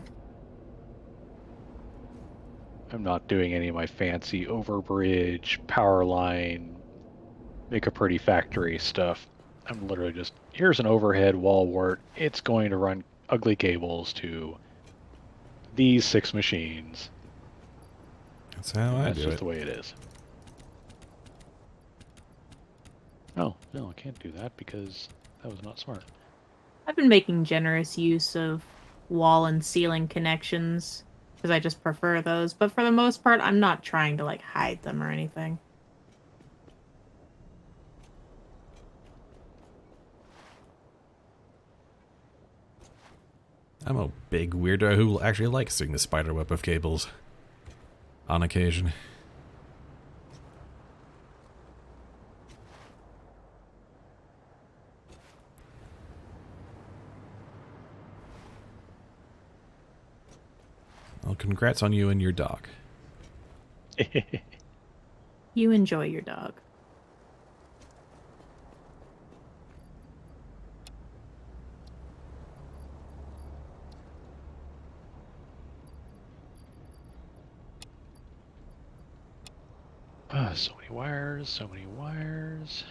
I'm not doing any of my fancy overbridge, power line, make a pretty factory stuff. I'm literally just, here's an overhead wall wart. It's going to run ugly cables to these 6 machines. That's how I That's do just it. the way it is. Oh, no, I can't do that because that was not smart. I've been making generous use of wall and ceiling connections because I just prefer those. But for the most part, I'm not trying to like hide them or anything. I'm a big weirdo who actually likes seeing the spider web of cables. On occasion. Well, congrats on you and your dog. You enjoy your dog. So many wires, so many wires.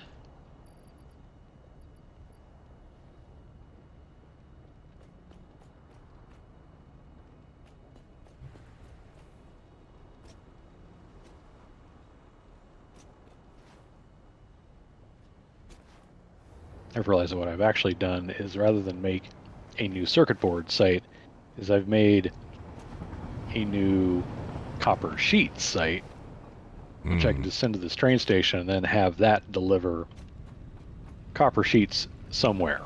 I've realized that what I've actually done is rather than make a new circuit board site, is I've made a new copper sheet site, which I can just send to this train station and then have that deliver copper sheets somewhere.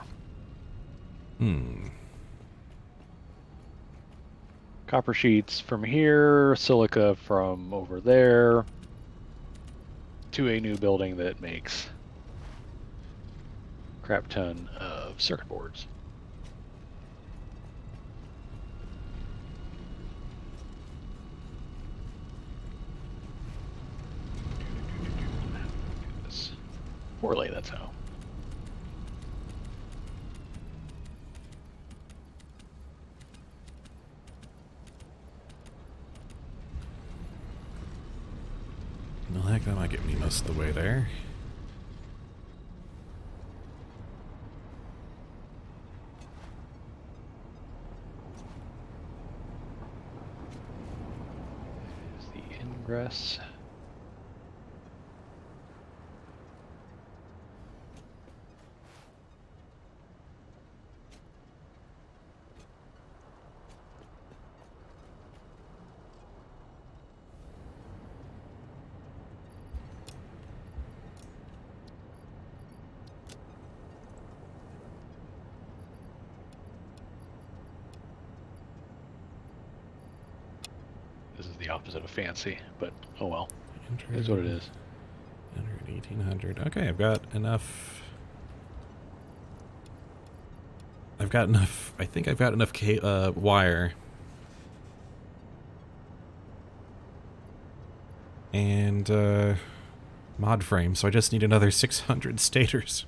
Copper sheets from here, silica from over there, to a new building that makes a crap ton of circuit boards. Do this poorly, that's how. Well, heck, that might get me most of the way there. There's the ingress. This is the opposite of fancy, but oh well. It is what it is. 1800. Okay, I've got enough. I think I've got enough wire. And mod frame, so I just need another 600 stators.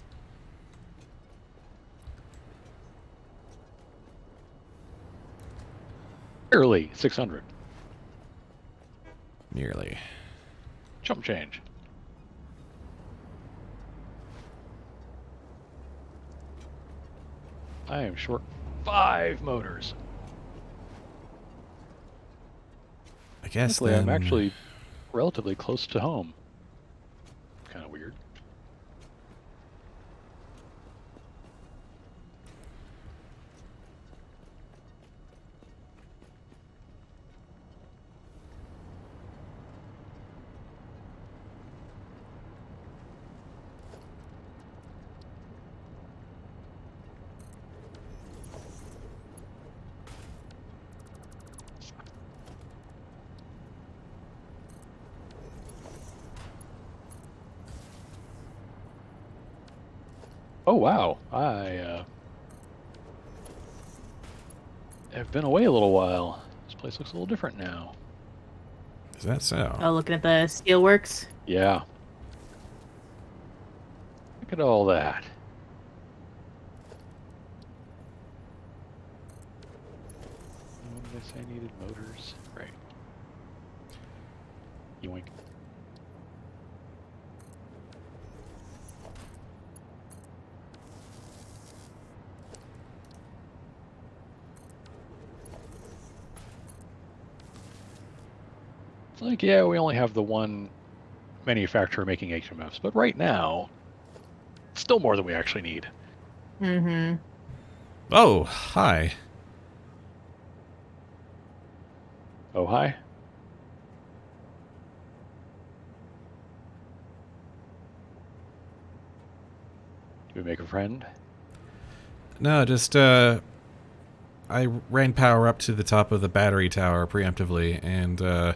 Barely 600. Nearly. Chump change. I am short 5 motors. I guess Luckily, I'm then... actually relatively close to home. Kind of weird. Oh wow, I have been away a little while. This place looks a little different now. Is that so? Oh, looking at the steelworks. Yeah. Look at all that. What did I say I needed? Motors. Right. Yoink. It's like, yeah, we only have the one manufacturer making HMFs, but right now, it's still more than we actually need. Mm-hmm. Oh, hi. Oh, hi. Do we make a friend? No, just, I ran power up to the top of the battery tower preemptively, and,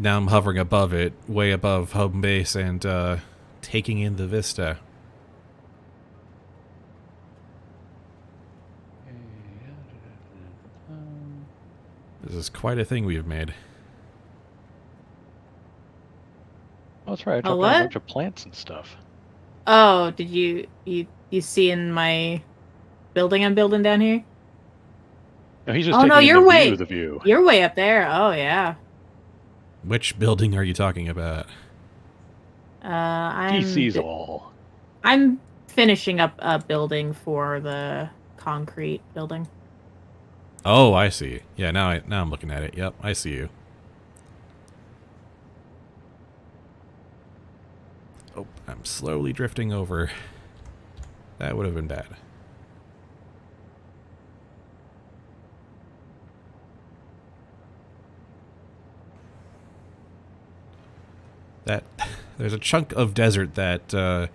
now I'm hovering above it, way above home base, and, taking in the vista. This is quite a thing we've made. Oh, that's right. I Oh, dropped down a what? bunch of plants and stuff. Oh, did you see in my building I'm building down here? No, he's just Oh taking no, in you're way the view. you're way up there. Oh yeah. Which building are you talking about? He sees all. I'm finishing up a building for the concrete building. Oh, I see. Yeah, now I'm looking at it. Yep, I see you. Oh, I'm slowly drifting over. That would have been bad. That there's a chunk of desert that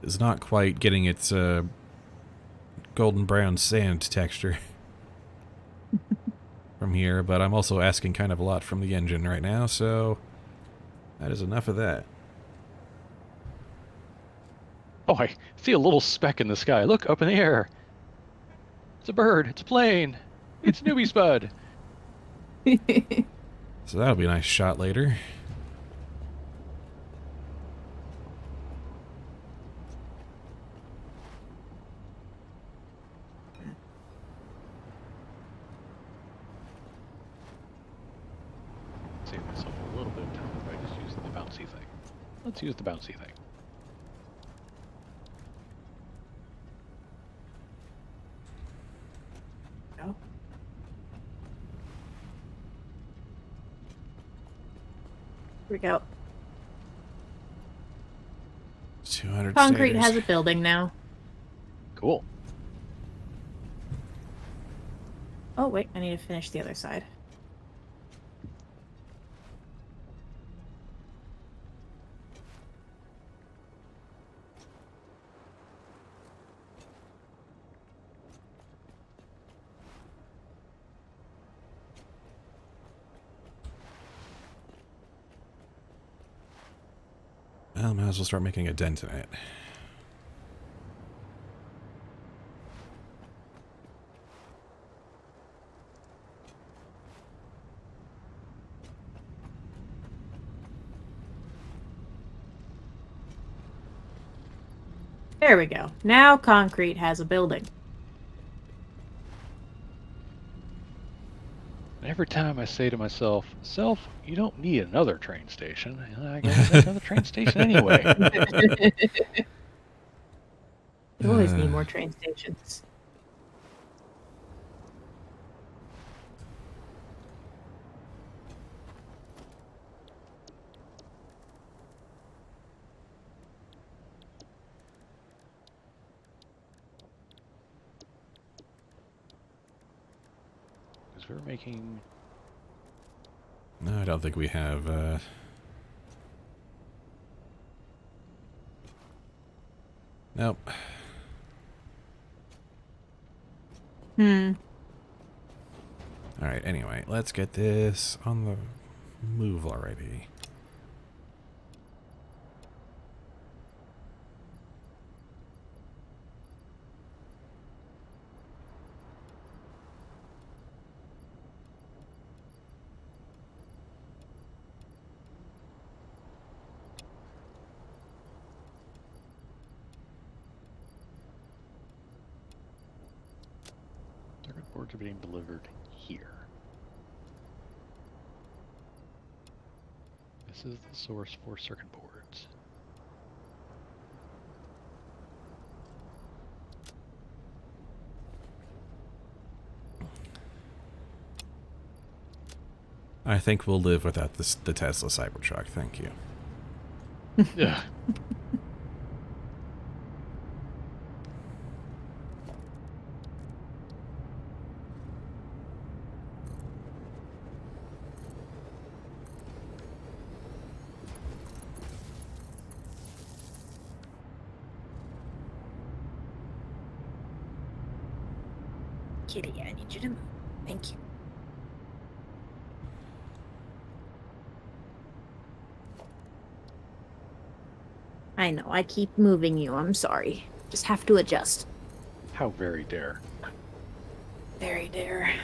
is not quite getting its golden brown sand texture from here, but I'm also asking kind of a lot from the engine right now, so that is enough of that. Oh, I see a little speck in the sky. Look, up in the air. It's a bird. It's a plane. It's Newbie Spud. So that'll be a nice shot later. Save myself a little bit of time if I just use the bouncy thing. Let's use the bouncy thing. No. Here we go. 200 Concrete stairs. has a building now. Cool. Oh wait, I need to finish the other side. Well, might as well start making a dent in it. There we go. Now concrete has a building. Every time I say to myself, "Self, you don't need another train station," and I got another train station anyway. You always need more train stations. Because we're making... No, I don't think we have, Nope. Alright, anyway, let's get this on the move already. Circuit boards are being delivered here. This is the source for circuit boards. I think we'll live without the Tesla Cybertruck, thank you. Yeah. Kitty, I need you to move. Thank you. I know, I keep moving you. I'm sorry. Just have to adjust. How very dare. Very dare.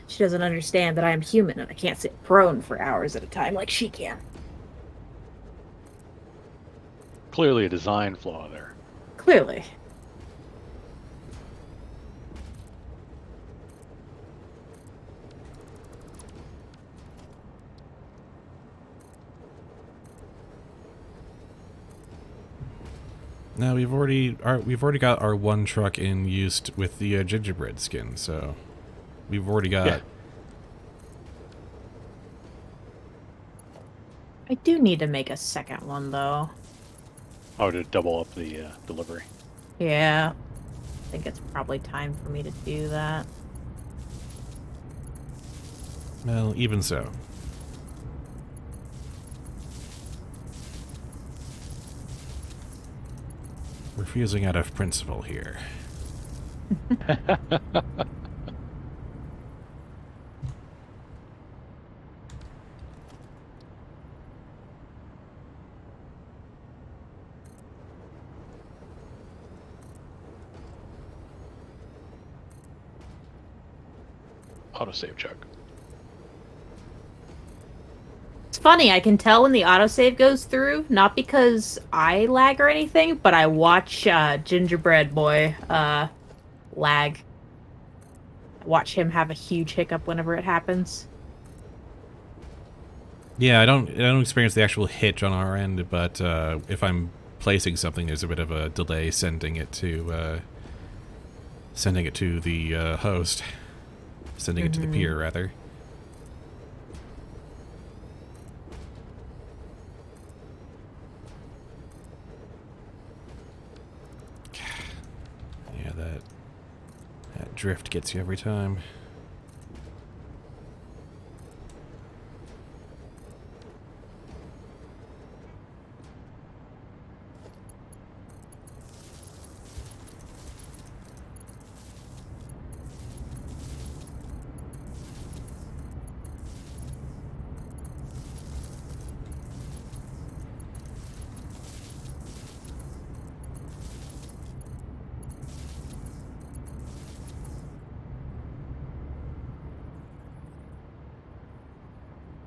She doesn't understand that I am human and I can't sit prone for hours at a time like she can. Clearly a design flaw there. Clearly. Now we've already got our one truck in used with the gingerbread skin, so we've already got. Yeah. I do need to make a second one though. Oh, to double up the delivery. Yeah. I think it's probably time for me to do that. Well, even so. Refusing out of principle here. Autosave check. It's funny, I can tell when the autosave goes through, not because I lag or anything, but I watch Gingerbread Boy lag. I watch him have a huge hiccup whenever it happens. Yeah, I don't experience the actual hitch on our end, but if I'm placing something, there's a bit of a delay sending it to the host, sending it to the peer rather. Yeah, that drift gets you every time.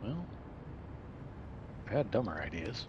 Well, I've had dumber ideas.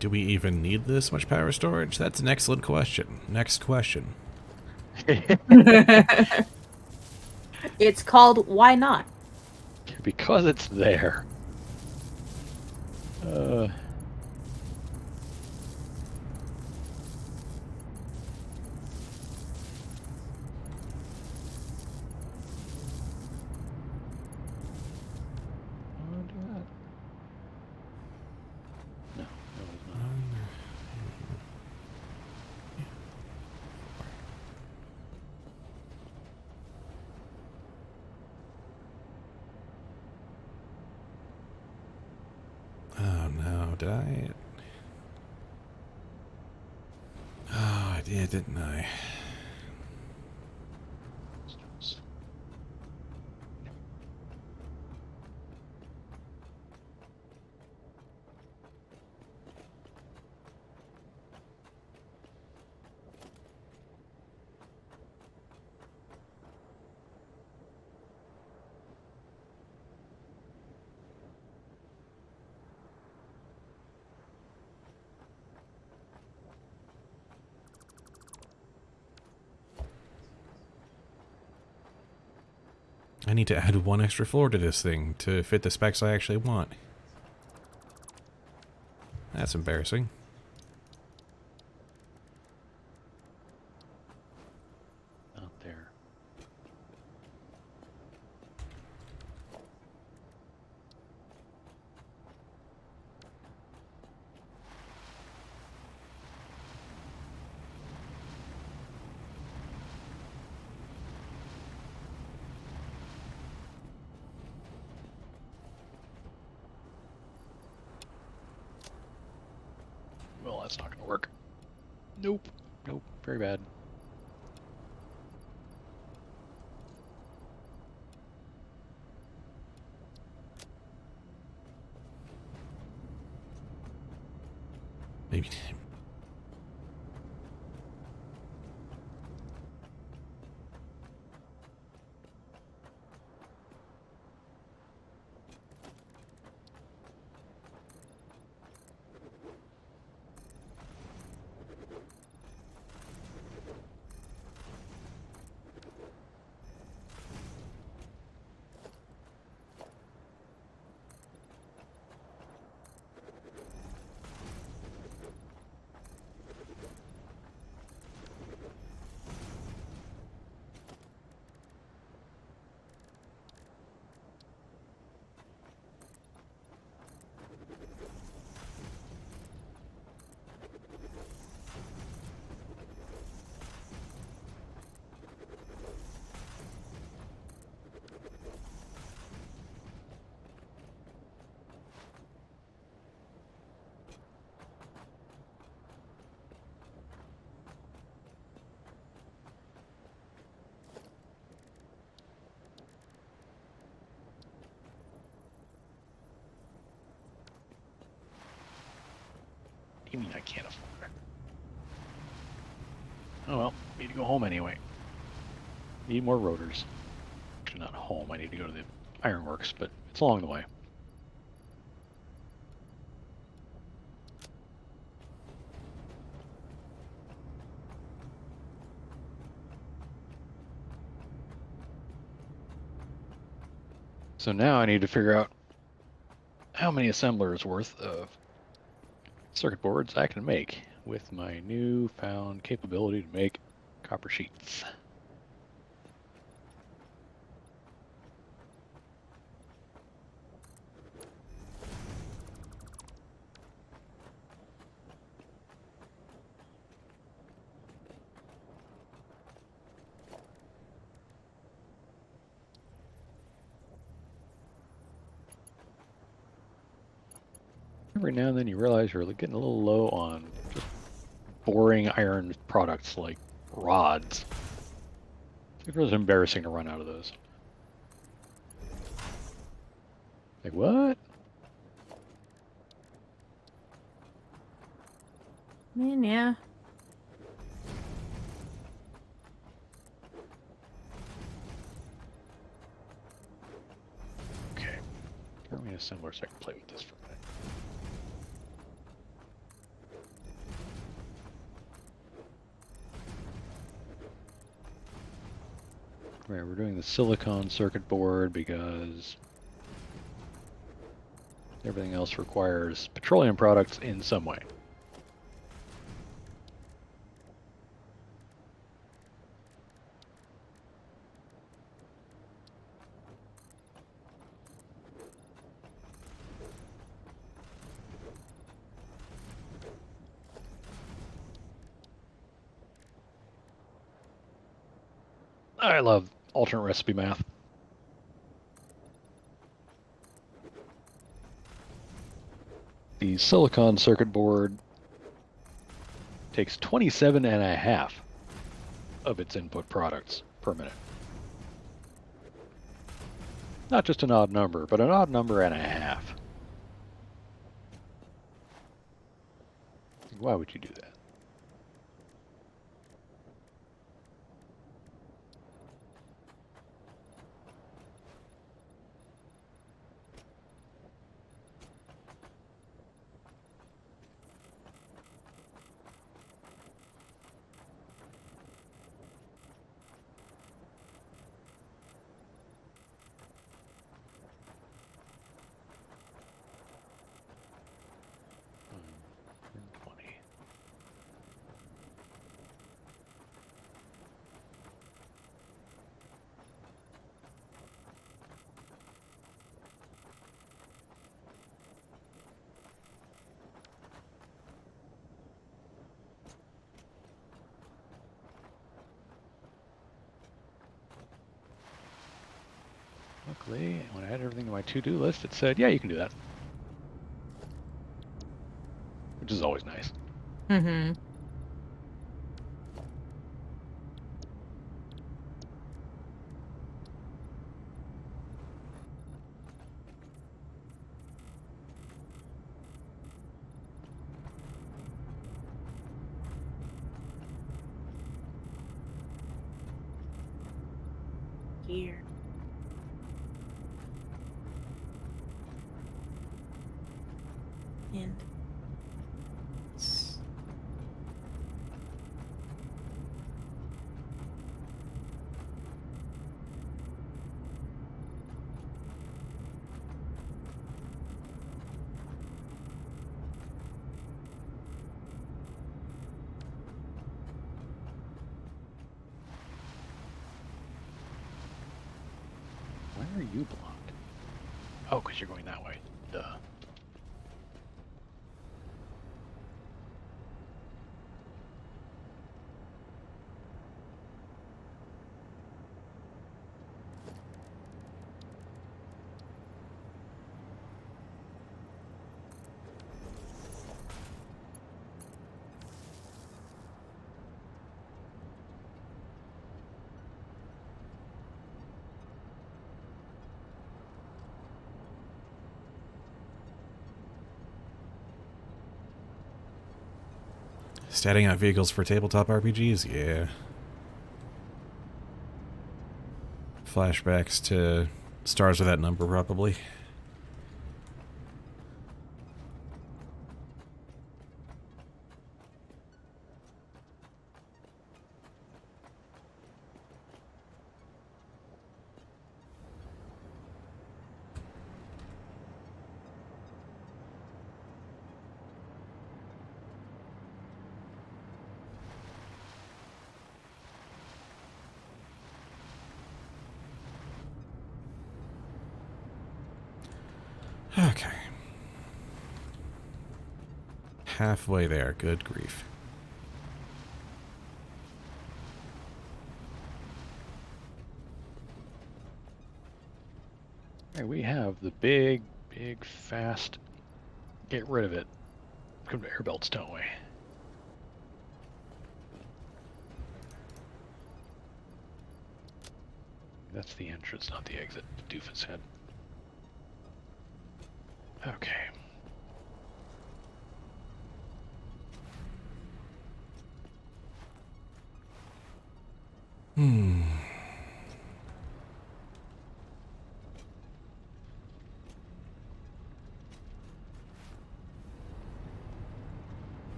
Do we even need this much power storage? That's an excellent question. Next question. It's called Why Not? Because it's there. I'll do that. No, it's not. Oh no, did I? Oh, I did, didn't I? I need to add one extra floor to this thing to fit the specs I actually want. That's embarrassing. Not there. Well, that's not going to work. Nope. Nope. Very bad. Maybe. You mean I can't afford it? Oh well, need to go home anyway. Need more rotors. Actually, not home. I need to go to the ironworks, but it's along the way. So now I need to figure out how many assemblers worth of circuit boards I can make with my newfound capability to make copper sheets. Every now and then you realize you're getting a little low on just boring iron products like rods. It was embarrassing to run out of those. Like, what? I mean, yeah. Okay. Throw me an assembler so I can play with this for a minute. Right, we're doing the silicon circuit board because everything else requires petroleum products in some way. I love alternate recipe math. The silicon circuit board takes 27 and a half of its input products per minute. Not just an odd number, but an odd number and a half. Why would you do that? Luckily, when I had everything to my to-do list, it said, yeah, you can do that. Which is always nice. Mm-hmm. Here. And Why are you blocked? Oh, because you're going that way. Duh. Statting out vehicles for tabletop RPGs? Yeah. Flashbacks to Stars with that number, probably. Okay. Halfway there. Good grief. Hey, we have the big, fast, get rid of it conveyor belts, don't we? That's the entrance, not the exit. Doofus head. Okay.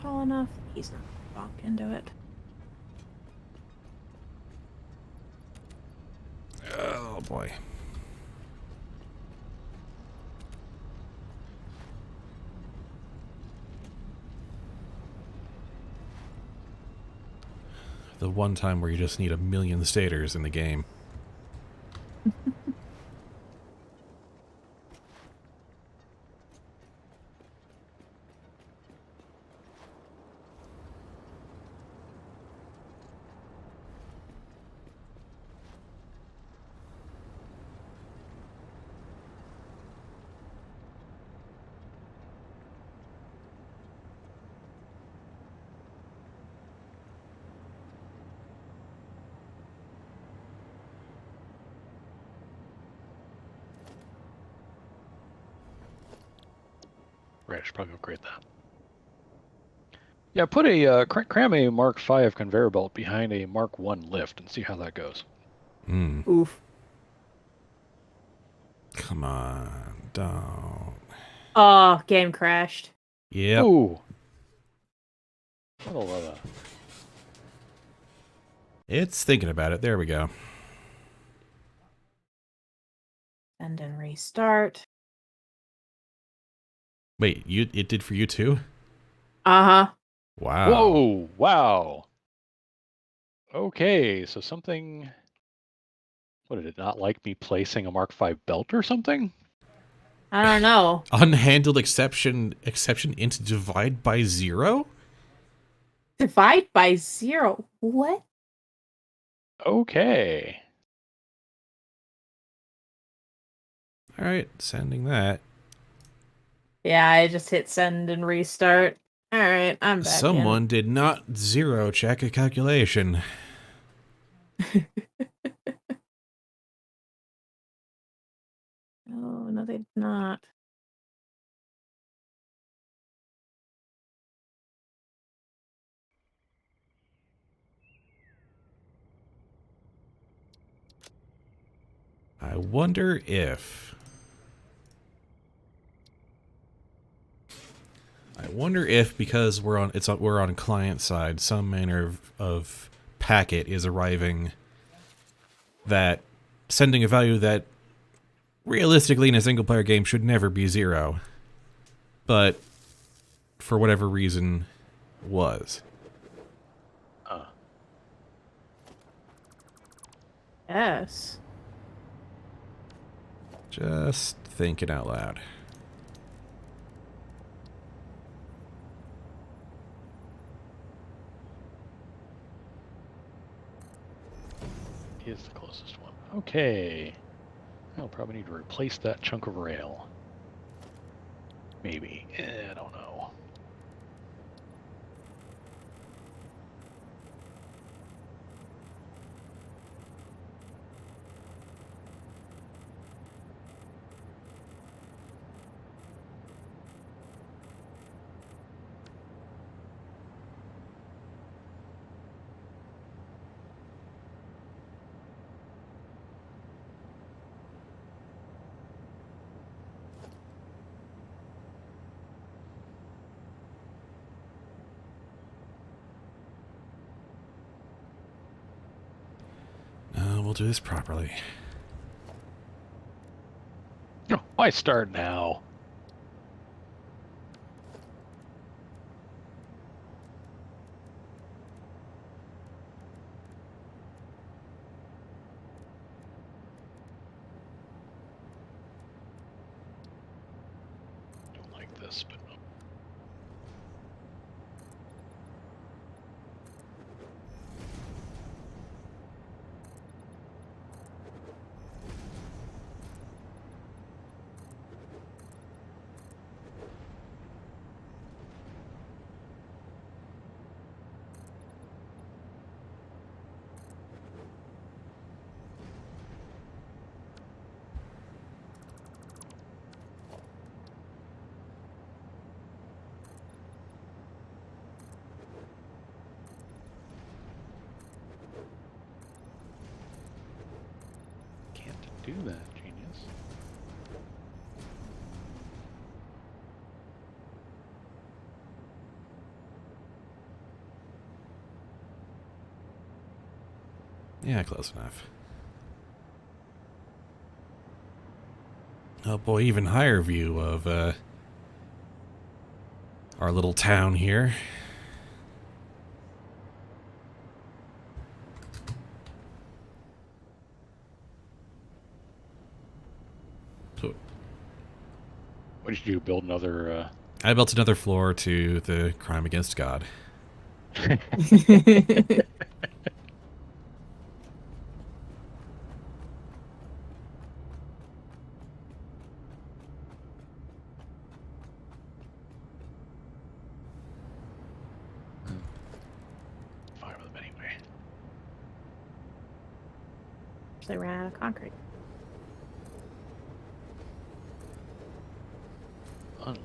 tall enough, he's not gonna walk into it. boy. The one time where you just need a million stators in the game. Right, I should probably upgrade that. Yeah, put a cram a Mark V conveyor belt behind a Mark I lift and see how that goes. Hmm. Oof. Come on, don't. Oh, game crashed. Yep. Ooh. Little, It's thinking about it. There we go. And then restart. Wait, it did for you too? Uh-huh. Wow. Whoa! Wow. Okay, so something. What did it not like me placing a Mark V belt or something? I don't know. Unhandled exception into divide by 0? Divide by 0. What? Okay. All right, sending that. Yeah, I just hit send and restart. All right, I'm back Someone did not zero check a calculation. Oh, no, they did not. I wonder if because we're on client side, some manner of packet is arriving that sending a value that realistically in a single player game should never be 0, but for whatever reason was. Yes. Just thinking out loud. Is the closest one. Okay. I'll probably need to replace that chunk of rail. Maybe. I don't know. No, we'll do this properly. Oh, why start now? Don't like this, but can't do that, genius. Yeah, close enough. Oh boy, even higher view of our little town here. So What did you do? Build another? I built another floor to the crime against God. Fine with them anyway. They ran out of concrete. Unload.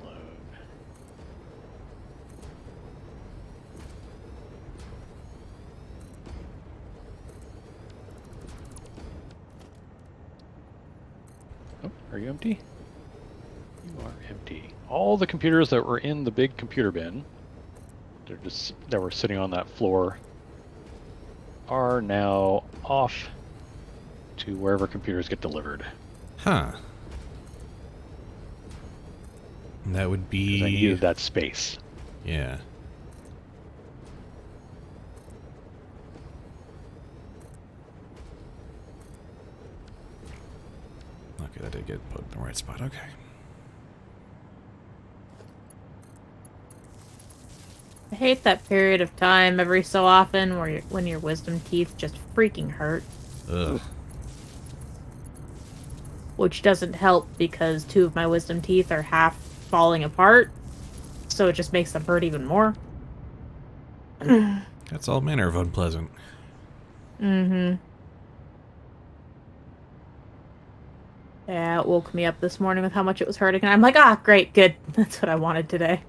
Oh, are you empty? You are empty. All the computers that were in the big computer bin, that were sitting on that floor, are now off to wherever computers get delivered. Huh. And that would 'Cause I be... needed that space. Yeah. Okay, that did get put in the right spot. Okay. I hate that period of time every so often where when your wisdom teeth just freaking hurt. Ugh. Which doesn't help because 2 of my wisdom teeth are half falling apart, so it just makes them hurt even more. That's all manner of unpleasant. Mm-hmm. Yeah, it woke me up this morning with how much it was hurting, and I'm like, ah, great, good. That's what I wanted today.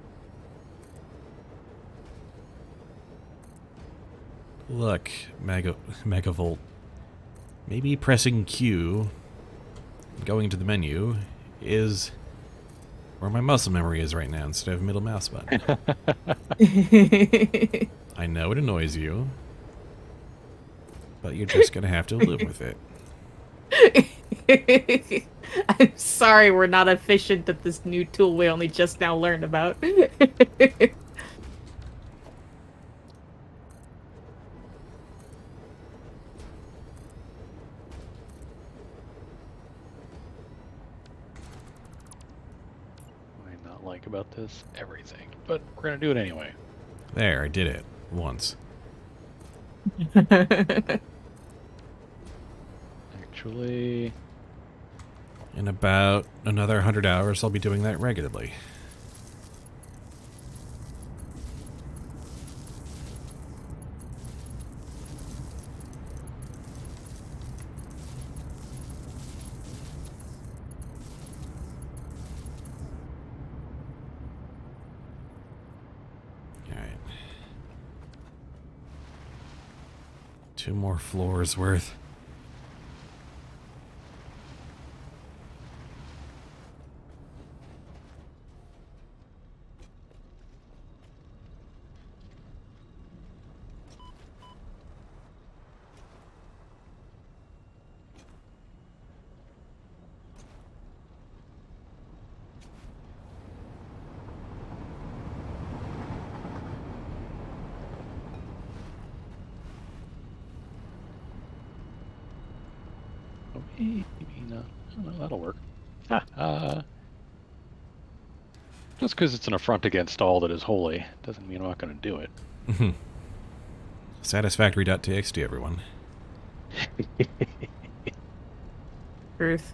Look, Megavolt. Maybe pressing Q, going to the menu, is where my muscle memory is right now instead of middle mouse button. I know it annoys you, but you're just gonna have to live with it. I'm sorry we're not efficient at this new tool we only just now learned about. What I not like about this? Everything. But we're gonna do it anyway. There, I did it. Once. Actually, In about another 100 hours, I'll be doing that regularly. Alright. 2 more floors worth. oh, maybe not. Oh, that'll work. Just because it's an affront against all that is holy doesn't mean I'm not going to do it. Satisfactory.txt, everyone. Truth.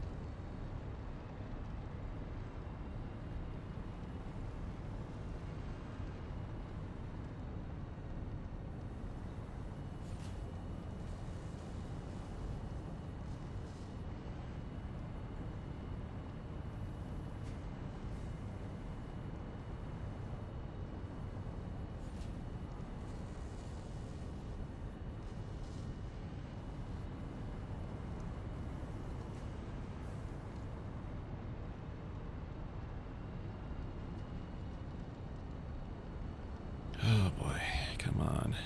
Oh boy, come on.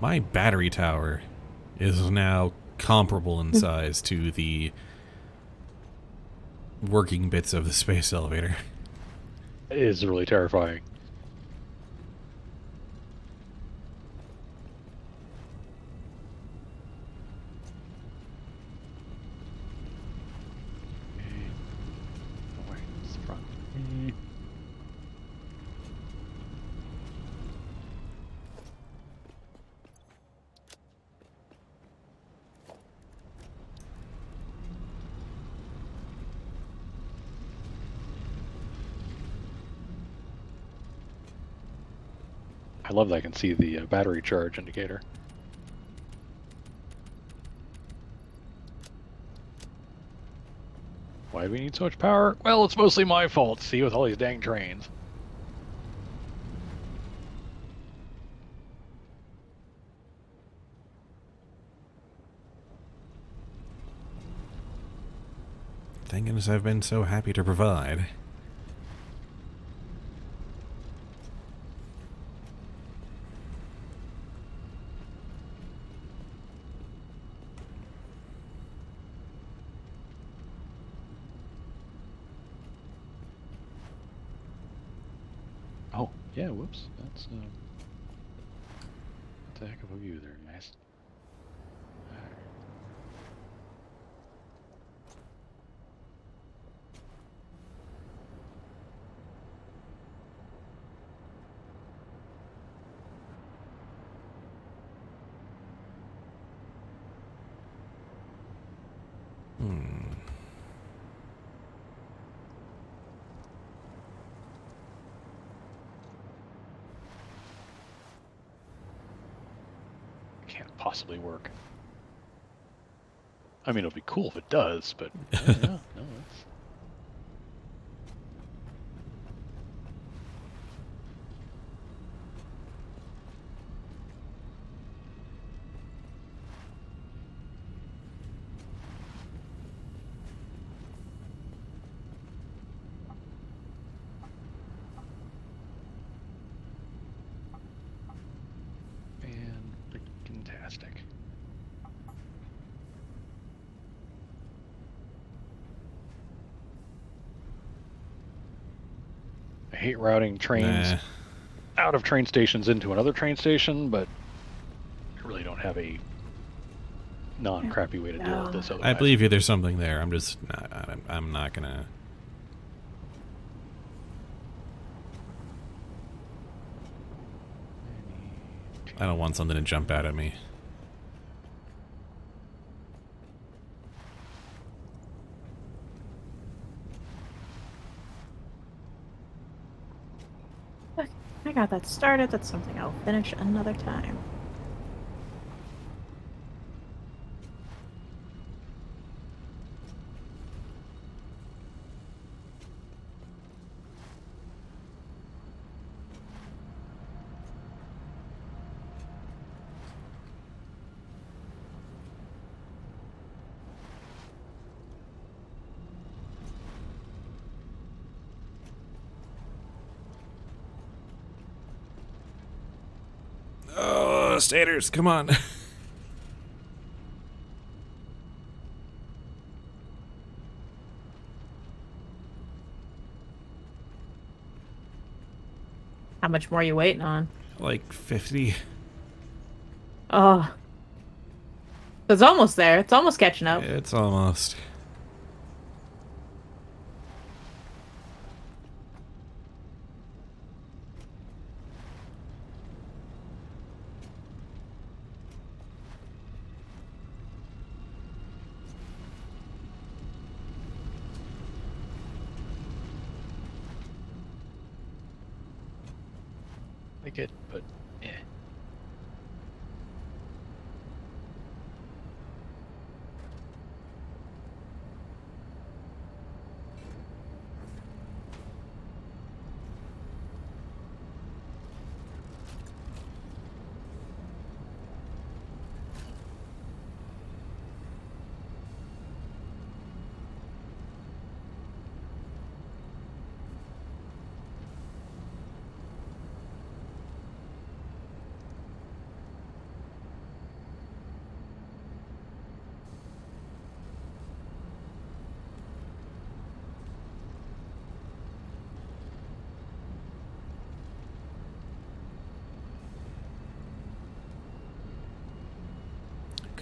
My battery tower is now comparable in size to the working bits of the space elevator. It is really terrifying. Oh, wait, it's the front. I love that I can see the battery charge indicator. Why do we need so much power? Well, it's mostly my fault, see, with all these dang trains. Thank goodness I've been so happy to provide. Oh, yeah, whoops. That's a heck of a view there, guys. Can't possibly work. I mean, it'll be cool if it does, but yeah, no, it's... Fantastic. I hate routing trains Nah. out of train stations into another train station, but I really don't have a non-crappy way to deal with this otherwise. I believe you. There's something there. I'm just. I'm not gonna. I don't want something to jump out at me. Okay, I got that started. That's something I'll finish another time. Oh, staters, come on. How much more are you waiting on? Like 50. Oh. It's almost there. It's almost catching up. It's almost. Like it, but yeah.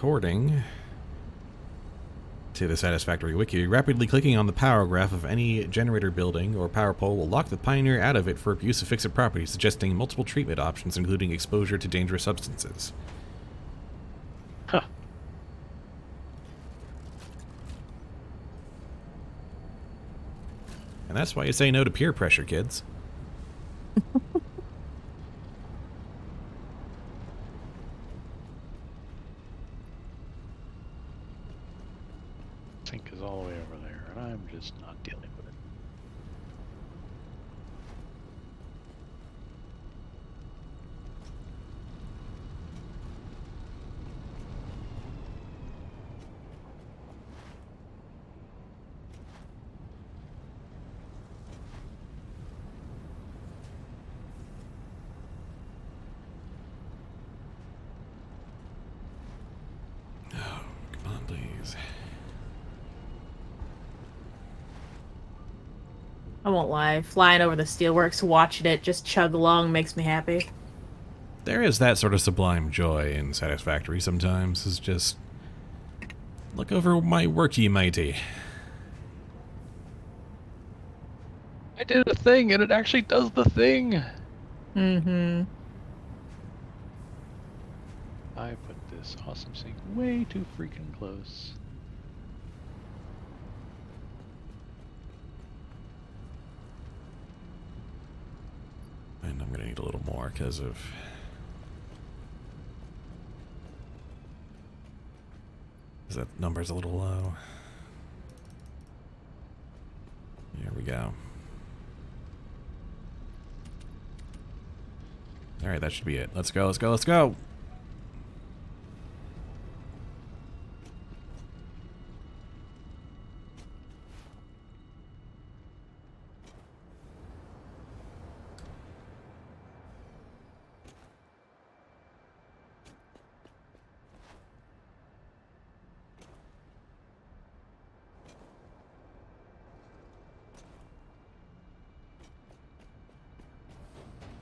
according to the Satisfactory wiki, rapidly clicking on the power graph of any generator building or power pole will lock the Pioneer out of it for abuse of fixed property, suggesting multiple treatment options, including exposure to dangerous substances. Huh. And that's why you say no to peer pressure, kids. Sink is all the way over there, and I'm just not dealing with it. Oh, come on, please. I won't lie. Flying over the steelworks, watching it just chug along makes me happy. There is that sort of sublime joy in Satisfactory sometimes. Is just look over my work, ye mighty. I did a thing, and it actually does the thing. Mm-hmm. I put this awesome sink way too freaking close. And I'm gonna need a little more because of that number's a little low. Here we go. All right, that should be it. Let's go, let's go, let's go.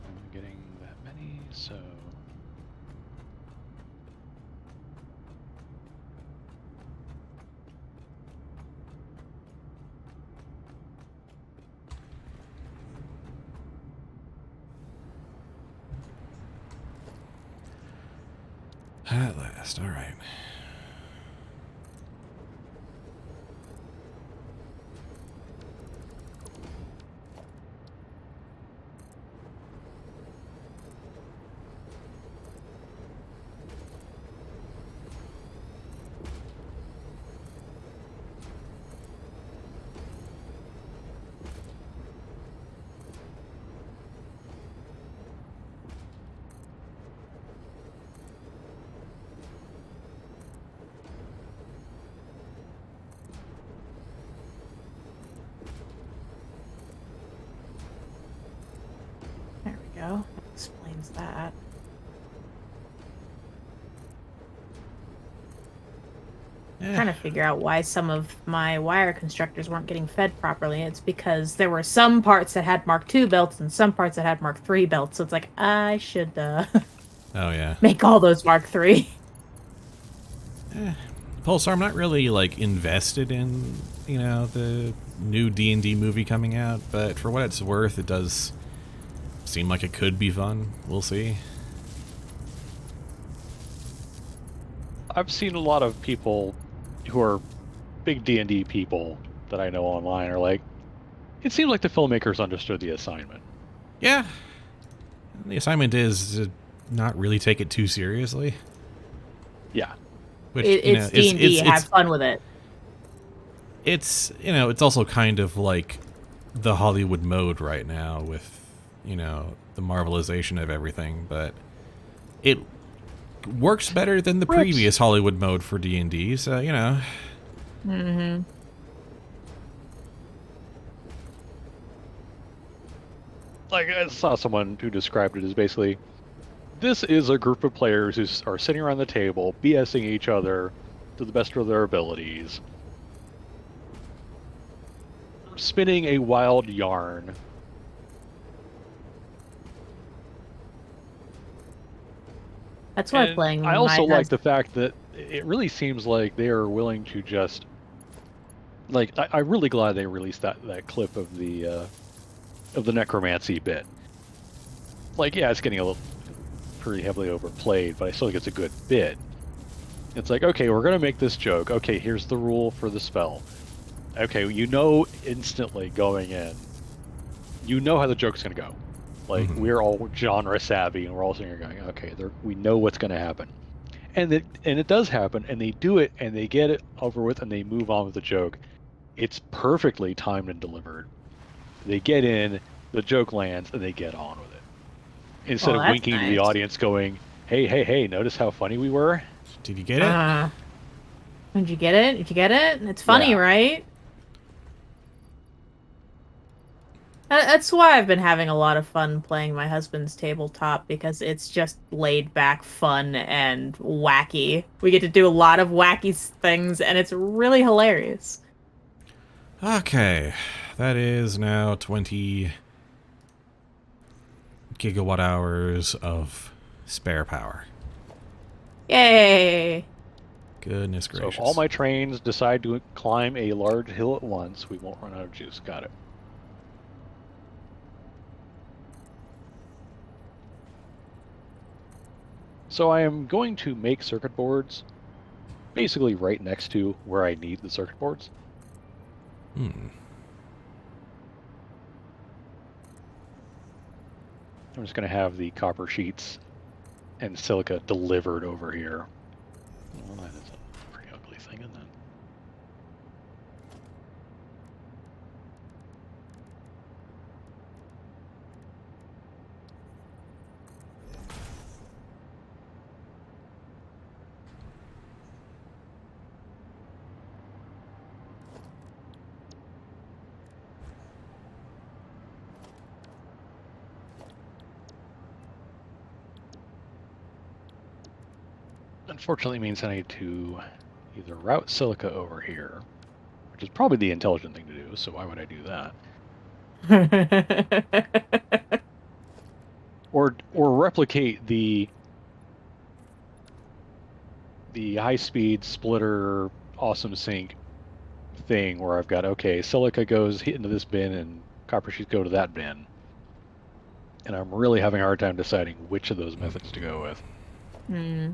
I'm getting that many, so At last, all right. There we go. That explains that. Trying to figure out why some of my wire constructors weren't getting fed properly. It's because there were some parts that had Mark II belts and some parts that had Mark III belts. So it's like, I should Oh yeah. make all those Mark III. Pulsar, I'm not really like invested in, you know, the new D&D movie coming out, but for what it's worth, it does seem like it could be fun. We'll see. I've seen a lot of people who are big D&D people that I know online are like, it seems like the filmmakers understood the assignment. Yeah. The assignment is to not really take it too seriously. Yeah. Which, It's D&D. Have fun with it. It's, you know, it's also kind of like the Hollywood mode right now with, you know, the marvelization of everything, but it works better than the previous Hollywood mode for D&D, so, you know. Mm-hmm. Like, I saw someone who described it as basically, this is a group of players who are sitting around the table, BSing each other to the best of their abilities, spinning a wild yarn. That's why And playing I my also like husband. the fact that it really seems like they are willing to just like I'm really glad they released that clip of the necromancy bit. Like, yeah, it's getting a little pretty heavily overplayed, but I still think it's a good bit. It's like, okay, we're gonna make this joke. Okay, here's the rule for the spell. Okay, you know instantly going in, you know how the joke's gonna go. Like, Mm-hmm. we're all genre savvy, and we're all sitting here going, okay, we know what's gonna happen, and it does happen, and they do it, and they get it over with, and they move on with the joke. It's perfectly timed and delivered. They get in, the joke lands, and they get on with it. Instead Oh, of that's winking to the nice. audience, going, "Hey, hey, hey! Notice how funny we were." Did you get it? Uh, did you get it? Did you get it? It's funny, Yeah. right? That's why I've been having a lot of fun playing my husband's tabletop because it's just laid back fun and wacky. We get to do a lot of wacky things and it's really hilarious. Okay, that is now 20 gigawatt hours of spare power. Yay! Goodness So if all gracious. my trains decide to climb a large hill at once, we won't run out of juice. Got it. So I am going to make circuit boards basically right next to where I need the circuit boards. Hmm. I'm just going to have the copper sheets and silica delivered over here. Well, that is a pretty ugly thing, isn't it? Unfortunately, it means I need to either route silica over here, which is probably the intelligent thing to do, so why would I do that? Or replicate the high speed splitter awesome sync thing where I've got, okay, silica goes into this bin and copper sheets go to that bin. And I'm really having a hard time deciding which of those methods to go with. Hmm.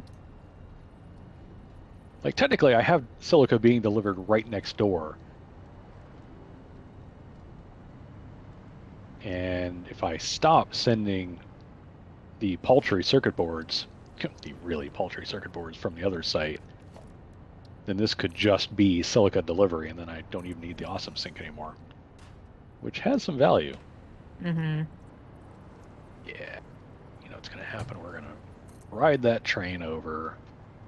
Like, technically, I have silica being delivered right next door. And if I stop sending the paltry circuit boards, the really paltry circuit boards from the other site, then this could just be silica delivery, and then I don't even need the awesome sync anymore, which has some value. Mm-hmm. Yeah, you know what's going to happen. We're going to ride that train over,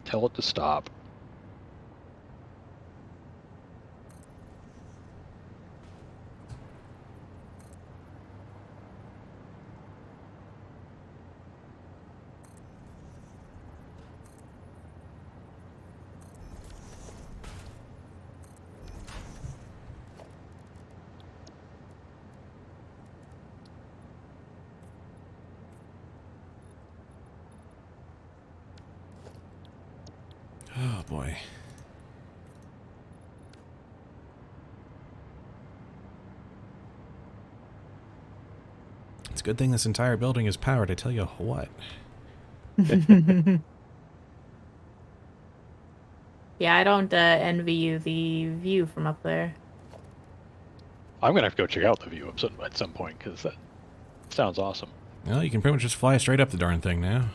tell it to stop. Oh boy. It's a good thing this entire building is powered, I tell you what. Yeah, I don't envy you the view from up there. I'm going to have to go check out the view at some point because that sounds awesome. Well, you can pretty much just fly straight up the darn thing now.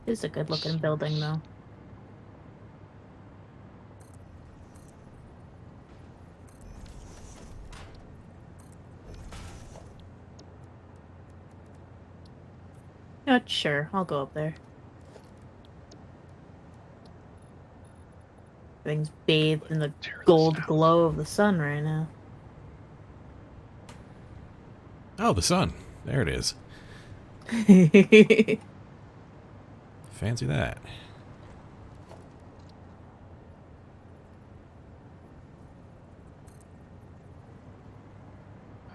It's a good looking building though. Sure, I'll go up there. Things bathed in the Tear this gold out. glow of the sun right now. Oh, the sun. There it is. Fancy that.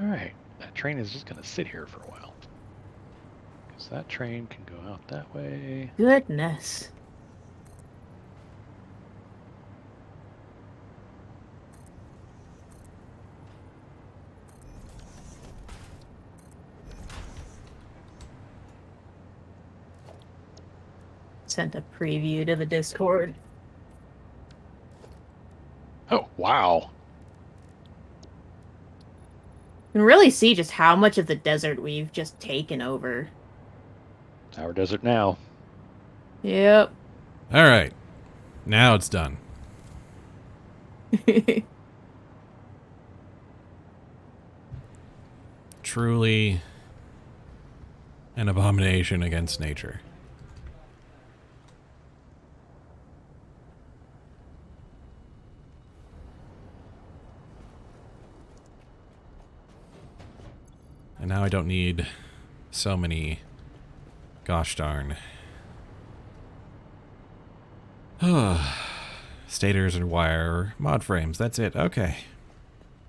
All right, that train is just gonna sit here for a while. Because that train can go out that way. Goodness. Sent a preview to the Discord. You Oh, wow. can really see just how much of the desert we've just taken over. Our desert now. Yep. All right. Now it's done. Truly an abomination against nature. And now I don't need so many. Gosh darn. Stators and wire mod frames. That's it. Okay.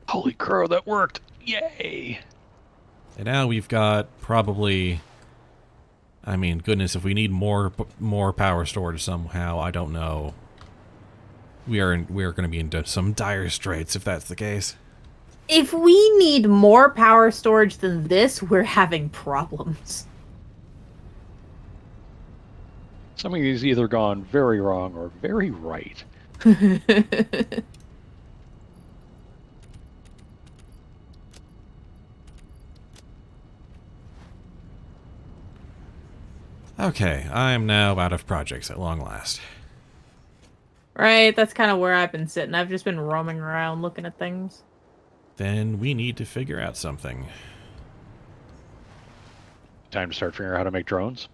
Holy crow, that worked! Yay! And now we've got probably. I mean, goodness, if we need more power storage somehow, I don't know. We are going to be in some dire straits if that's the case. If we need more power storage than this, we're having problems. Something's either gone very wrong or very right. Okay, I'm now out of projects at long last. Right, that's kind of where I've been sitting. I've just been roaming around looking at things. Then we need to figure out something. Time to start figuring out how to make drones.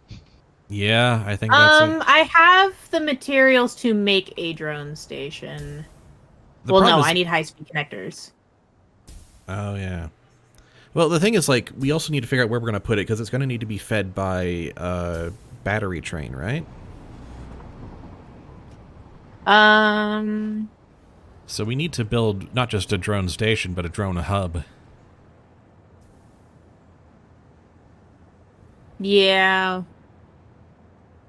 Yeah, I think that's it. I have the materials to make a drone station. Well, no, I need high-speed connectors. Oh, yeah. Well, the thing is, like, we also need to figure out where we're going to put it, because it's going to need to be fed by a battery train, right? So we need to build not just a drone station, but a drone hub. Yeah.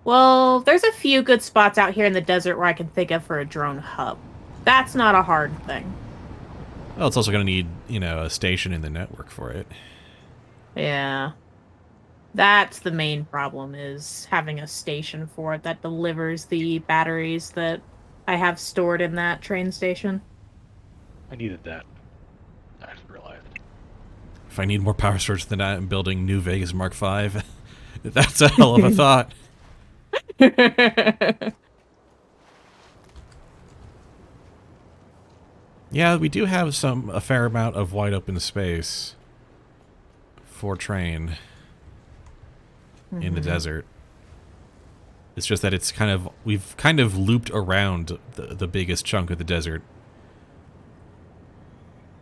Well, there's a few good spots out here in the desert where I can think of for a drone hub. That's not a hard thing. Well, it's also going to need, you know, a station in the network for it. Yeah. That's the main problem, is having a station for it that delivers the batteries that I have stored in that train station. I needed that. I just realized. If I need more power storage than that, I'm building New Vegas Mark V. That's a hell of a thought. Yeah, we do have a fair amount of wide open space for train in the desert. It's just that it's we've kind of looped around the biggest chunk of the desert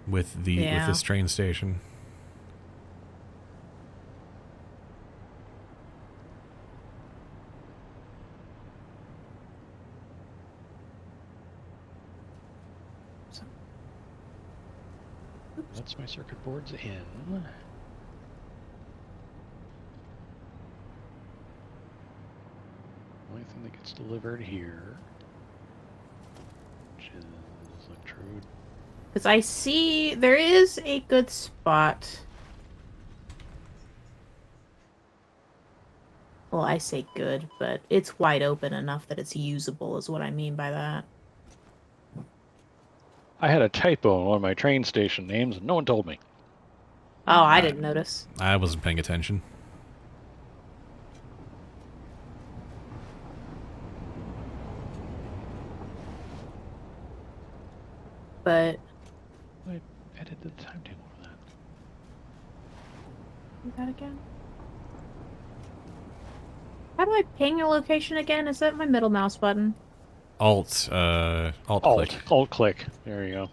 with this train station. That's my circuit boards in. Only thing that gets delivered here, which is electrode. Because I see there is a good spot. Well, I say good, but it's wide open enough that it's usable, is what I mean by that. I had a typo in one of my train station names, and no one told me. Oh, I didn't notice. I wasn't paying attention. But I edited the timetable for that. do that again. How do I ping a location again? Is that my middle mouse button? Alt click. Alt click. There you go.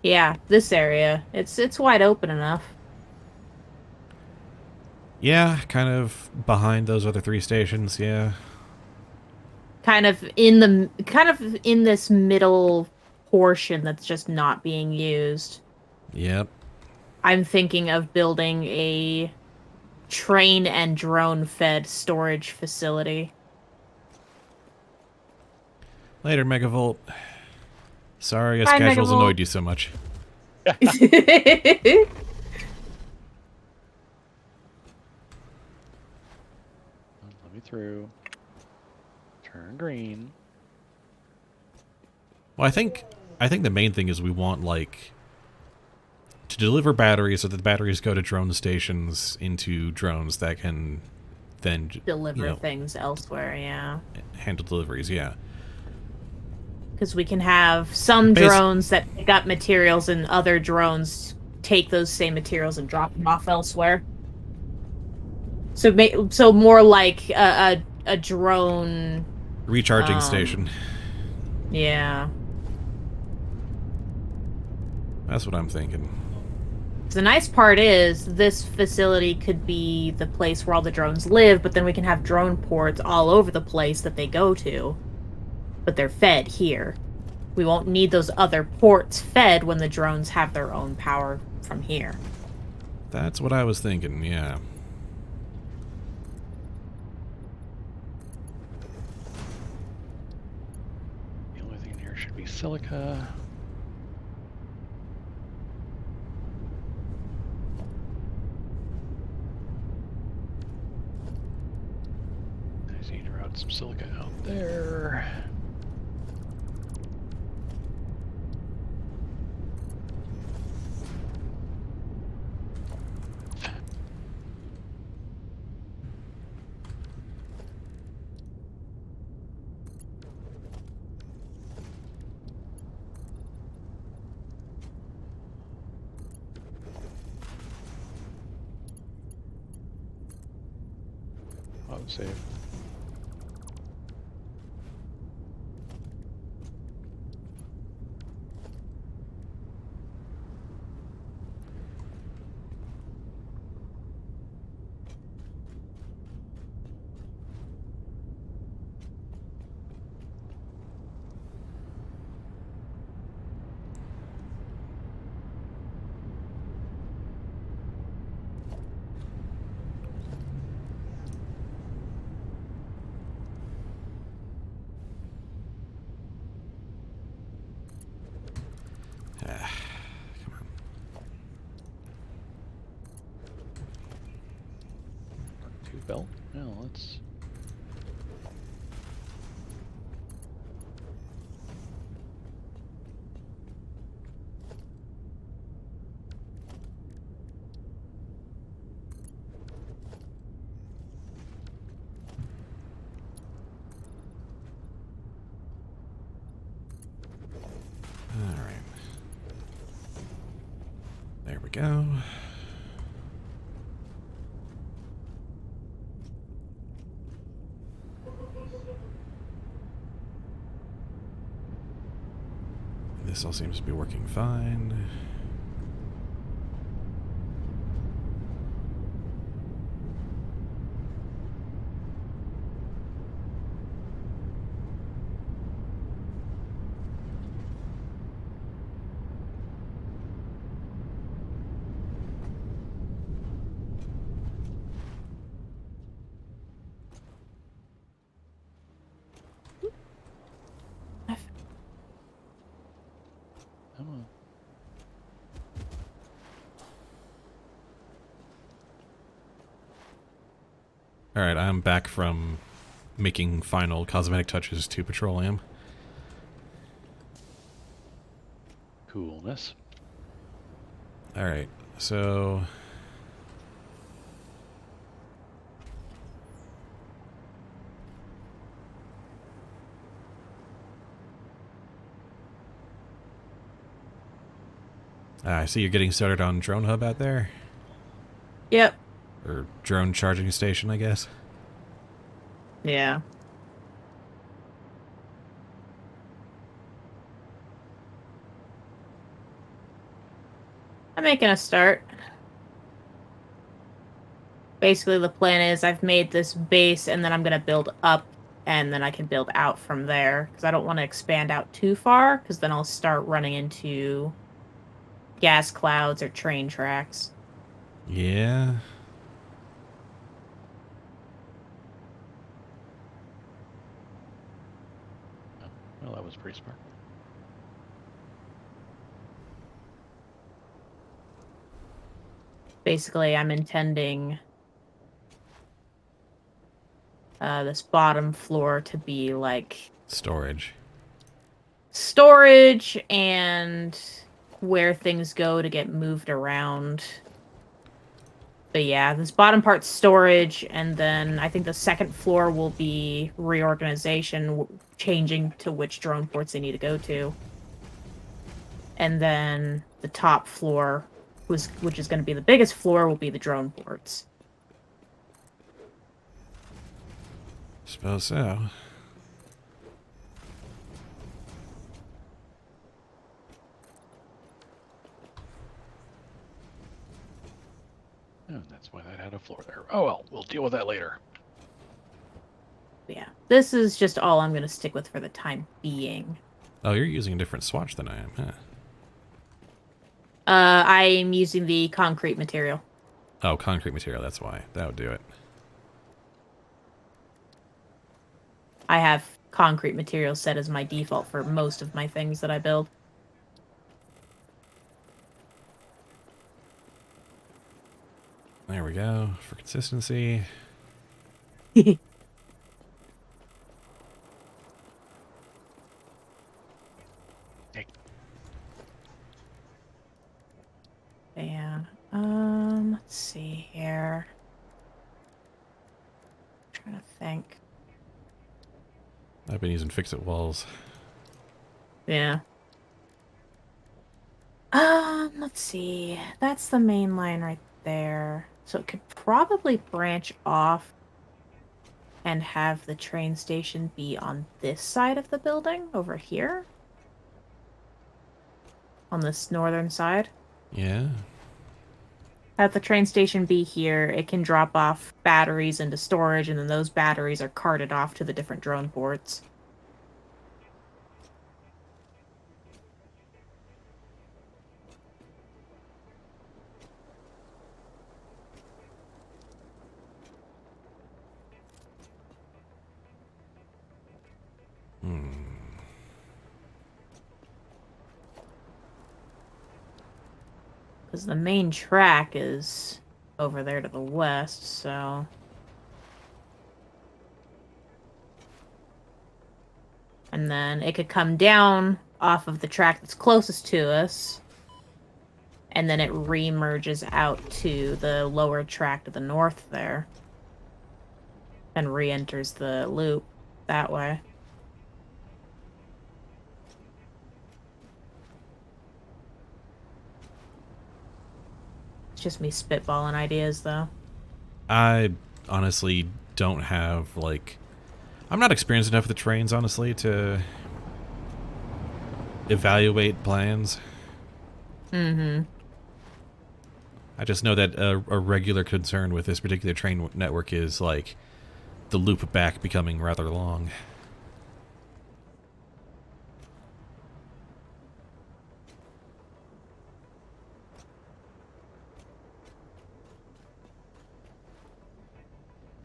Yeah, this area. It's wide open enough. Yeah, kind of behind those other 3 stations, yeah. Kind of in this middle portion that's just not being used. Yep. I'm thinking of building a train and drone fed storage facility. Later, Megavolt. Sorry, us Bye, casuals Megavolt. annoyed you so much. Let me through. Turn green. Well, I think the main thing is we want, like, to deliver batteries so that the batteries go to drone stations into drones that can then, Deliver things elsewhere, yeah. handle deliveries, yeah. Because we can have some drones that pick up materials and other drones take those same materials and drop them off elsewhere. So more like a drone Recharging station. Yeah. That's what I'm thinking. The nice part is this facility could be the place where all the drones live, but then we can have drone ports all over the place that they go to. But they're fed here. We won't need those other ports fed when the drones have their own power from here. That's what I was thinking, yeah. The only thing in here should be silica. I just need to route some silica out there. Save. Belt? No, let's... Alright. There we go. This all seems to be working fine. Alright, I'm back from making final cosmetic touches to petroleum. Coolness. Alright, so... I see you're getting started on Drone Hub out there? Yep. Or drone charging station, I guess. Yeah. I'm making a start. Basically, the plan is I've made this base, and then I'm going to build up, and then I can build out from there. Because I don't want to expand out too far, because then I'll start running into gas clouds or train tracks. Yeah. Oh, well, that was pretty smart. Basically, I'm intending this bottom floor to be like Storage. storage and where things go to get moved around. But yeah, this bottom part's storage, and then I think the second floor will be reorganization, changing to which drone ports they need to go to. And then the top floor, which is going to be the biggest floor, will be the drone ports. Suppose so. Oh, that's why that had a floor there. Oh well, we'll deal with that later. Yeah, this is just all I'm going to stick with for the time being. Oh, you're using a different swatch than I am, huh? I'm using the concrete material. Oh, concrete material, that's why. That would do it. I have concrete material set as my default for most of my things that I build. There we go. For consistency. Yeah. Let's see here. I'm trying to think. I've been using fix-it walls. Yeah. Let's see. That's the main line right there. So it could probably branch off and have the train station be on this side of the building over here. On this northern side. Yeah. Have the train station be here. It can drop off batteries into storage, and then those batteries are carted off to the different drone ports. Because the main track is over there to the west, so... And then it could come down off of the track that's closest to us, and then it re-merges out to the lower track to the north there, and re-enters the loop that way. It's just me spitballing ideas, though. I honestly don't have, like... I'm not experienced enough with the trains, honestly, to evaluate plans. Mm-hmm. I just know that a regular concern with this particular train network is, like, the loop back becoming rather long.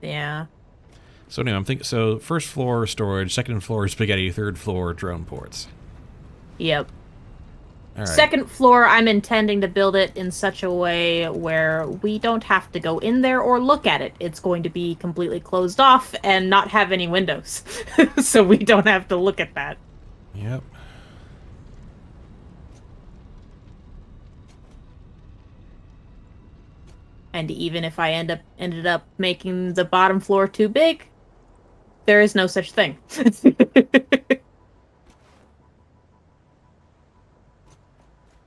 Yeah. So anyway, I'm thinking, so first floor storage, second floor spaghetti, third floor drone ports. Yep. All right. Second floor, I'm intending to build it in such a way where we don't have to go in there or look at it. It's going to be completely closed off and not have any windows. So we don't have to look at that. Yep. And even if I ended up making the bottom floor too big, there is no such thing.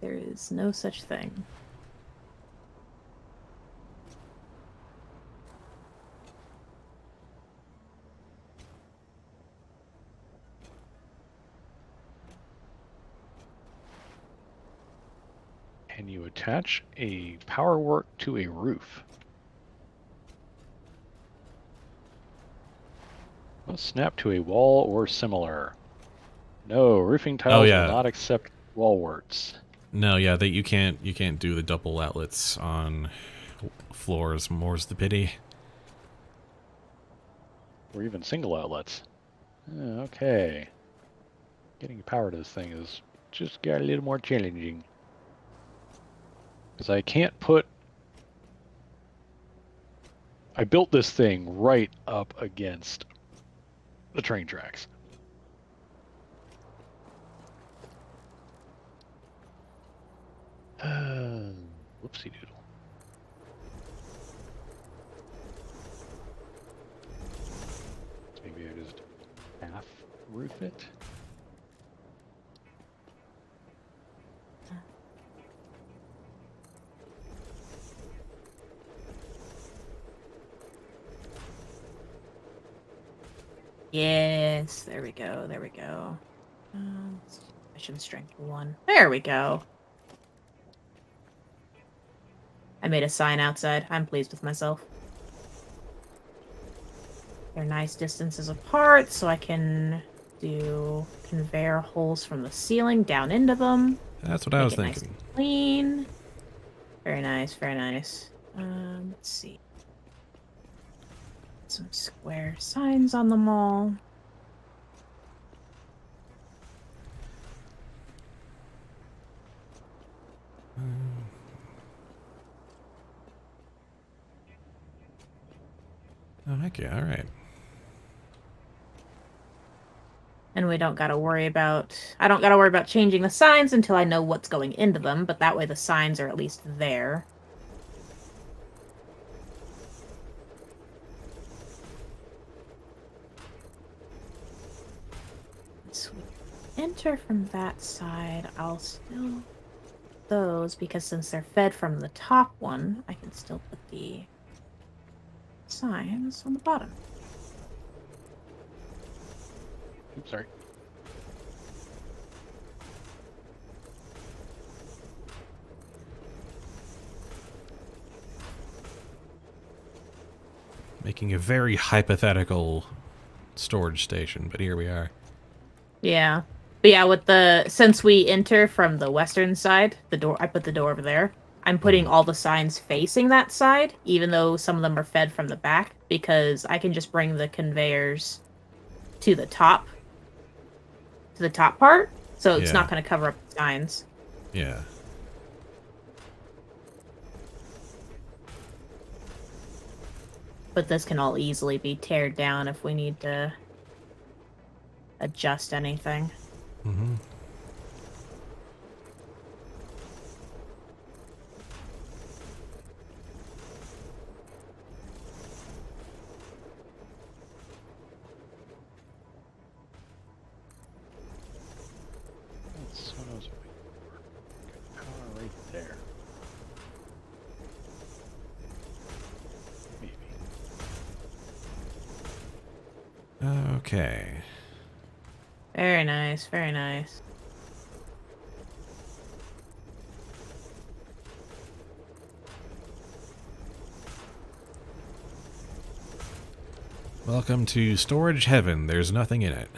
There is no such thing. Can you attach a power work to a roof? Must snap to a wall or similar. No, roofing tiles yeah. will not accept wall warts. No, yeah, that you can't do the double outlets on floors. More's the pity. Or even single outlets. Okay. Getting power to this thing is just got a little more challenging. Because I can't put... I built this thing right up against the train tracks. Whoopsie doodle. Maybe I just half roof it. Yes, there we go. There we go. Mission strength 1. There we go. I made a sign outside. I'm pleased with myself. They're nice distances apart, so I can do conveyor holes from the ceiling down into them. That's what I Make was it nice thinking. and clean. Very nice, very nice. Let's see. Some square signs on them all. Oh, heck yeah, alright. And we don't gotta worry about... I don't gotta worry about changing the signs until I know what's going into them, but that way the signs are at least there. So we enter from that side. I'll still... those, because since they're fed from the top one, I can still put the signs on the bottom. Oops, sorry. Making a very hypothetical storage station, but here we are. Yeah. But yeah, with the... since we enter from the western side, the door... I put the door over there. I'm putting all the signs facing that side, even though some of them are fed from the back, because I can just bring the conveyors to the top part, so it's Yeah. not going to cover up the signs. Yeah. But this can all easily be teared down if we need to adjust anything. Mm-hmm. That's what I was waiting for. Power right there. Maybe. Okay. Very nice, very nice. Welcome to storage heaven. There's nothing in it.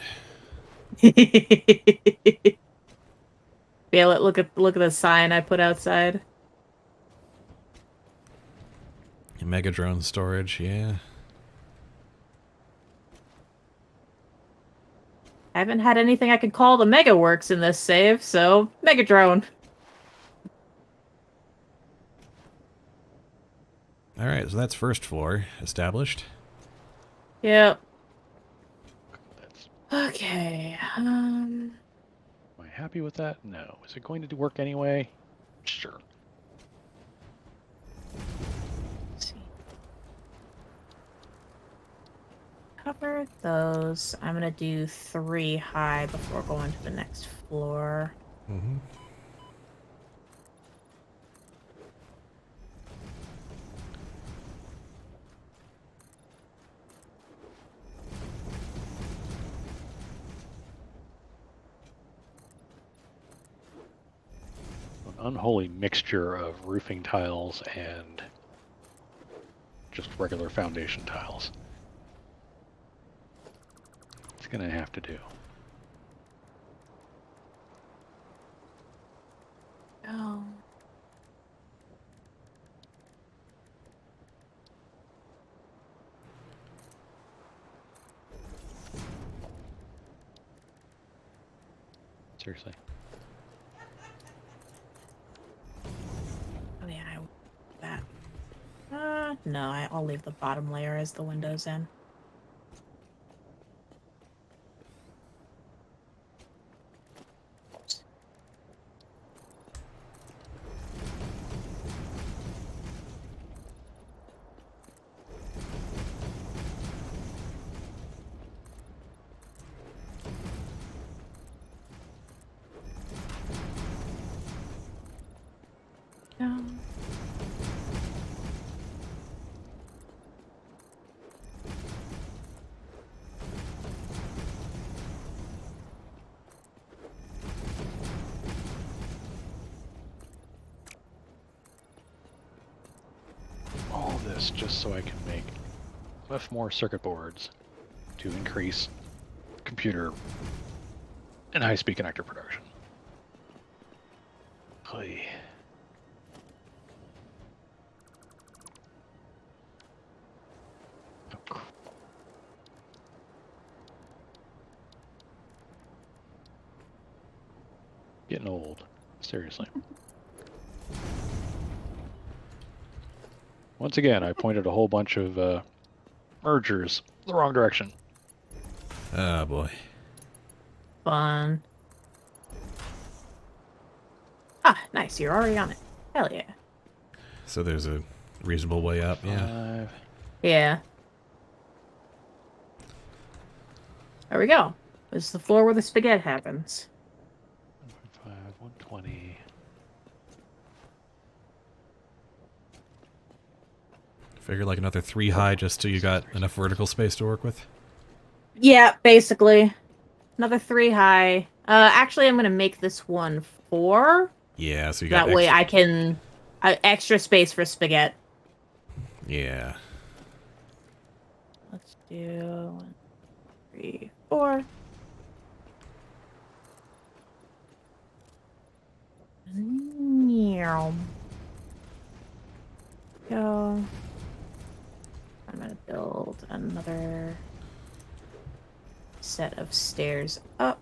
Yeah, look at the sign I put outside. Mega drone storage, yeah. I haven't had anything I could call the Mega Works in this save, so Mega Drone. Alright, so that's first floor established. Yep. That's... Okay. Am I happy with that? No. Is it going to work anyway? Sure. Let's see. Cover those. I'm gonna do 3 high before going to the next floor. Mm-hmm. An unholy mixture of roofing tiles and just regular foundation tiles. It's gonna have to do. Oh. Seriously. Oh yeah, I that. No, I'll leave the bottom layer as the windows in. No. All this just so I can make enough more circuit boards to increase computer and high-speed connector production. Oy. Oh, getting old. Seriously. Once again, I pointed a whole bunch of mergers the wrong direction. Oh boy. Fun. Ah, nice. You're already on it. Hell yeah. So there's a reasonable way up, yeah. 5. Yeah. There we go. This is the floor where the spaghetti happens. 1.5, 120. Figure like another 3 high just so you got enough vertical space to work with. Yeah, basically. Another 3 high. Actually, I'm gonna make this one 4. Yeah, so you got That way extra. I can... extra space for spaghetti. Yeah. Let's do 1, 3, 4. Meow. Go. I'm gonna build another set of stairs up.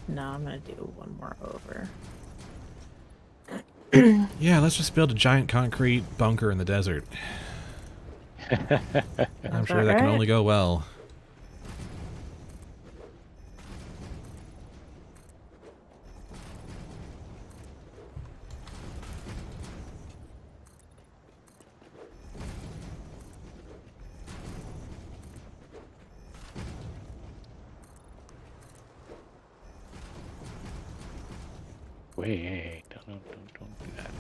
No, I'm gonna do one more over. Yeah, let's just build a giant concrete bunker in the desert. I'm sure that can only go well. Wait, don't do that.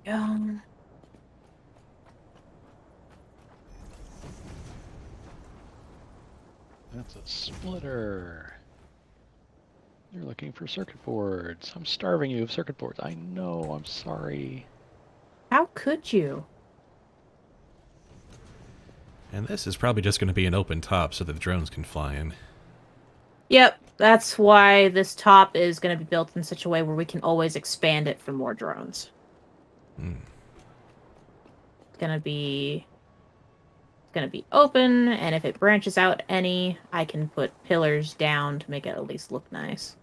Yeah. That's a splitter. You're looking for circuit boards. I'm starving you of circuit boards. I know, I'm sorry. How could you? And this is probably just going to be an open top so that the drones can fly in. Yep, that's why this top is going to be built in such a way where we can always expand it for more drones. It's going to be open, and if it branches out any, I can put pillars down to make it at least look nice.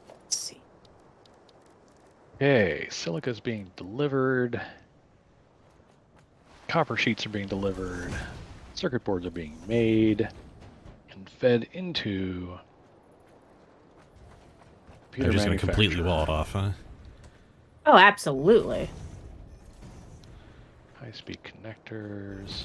Let's see. Okay, silica's being delivered. copper sheets are being delivered. Circuit boards are being made and fed into They're computer just going to completely manufacturer. wall it off, huh? Oh, absolutely. High-speed connectors.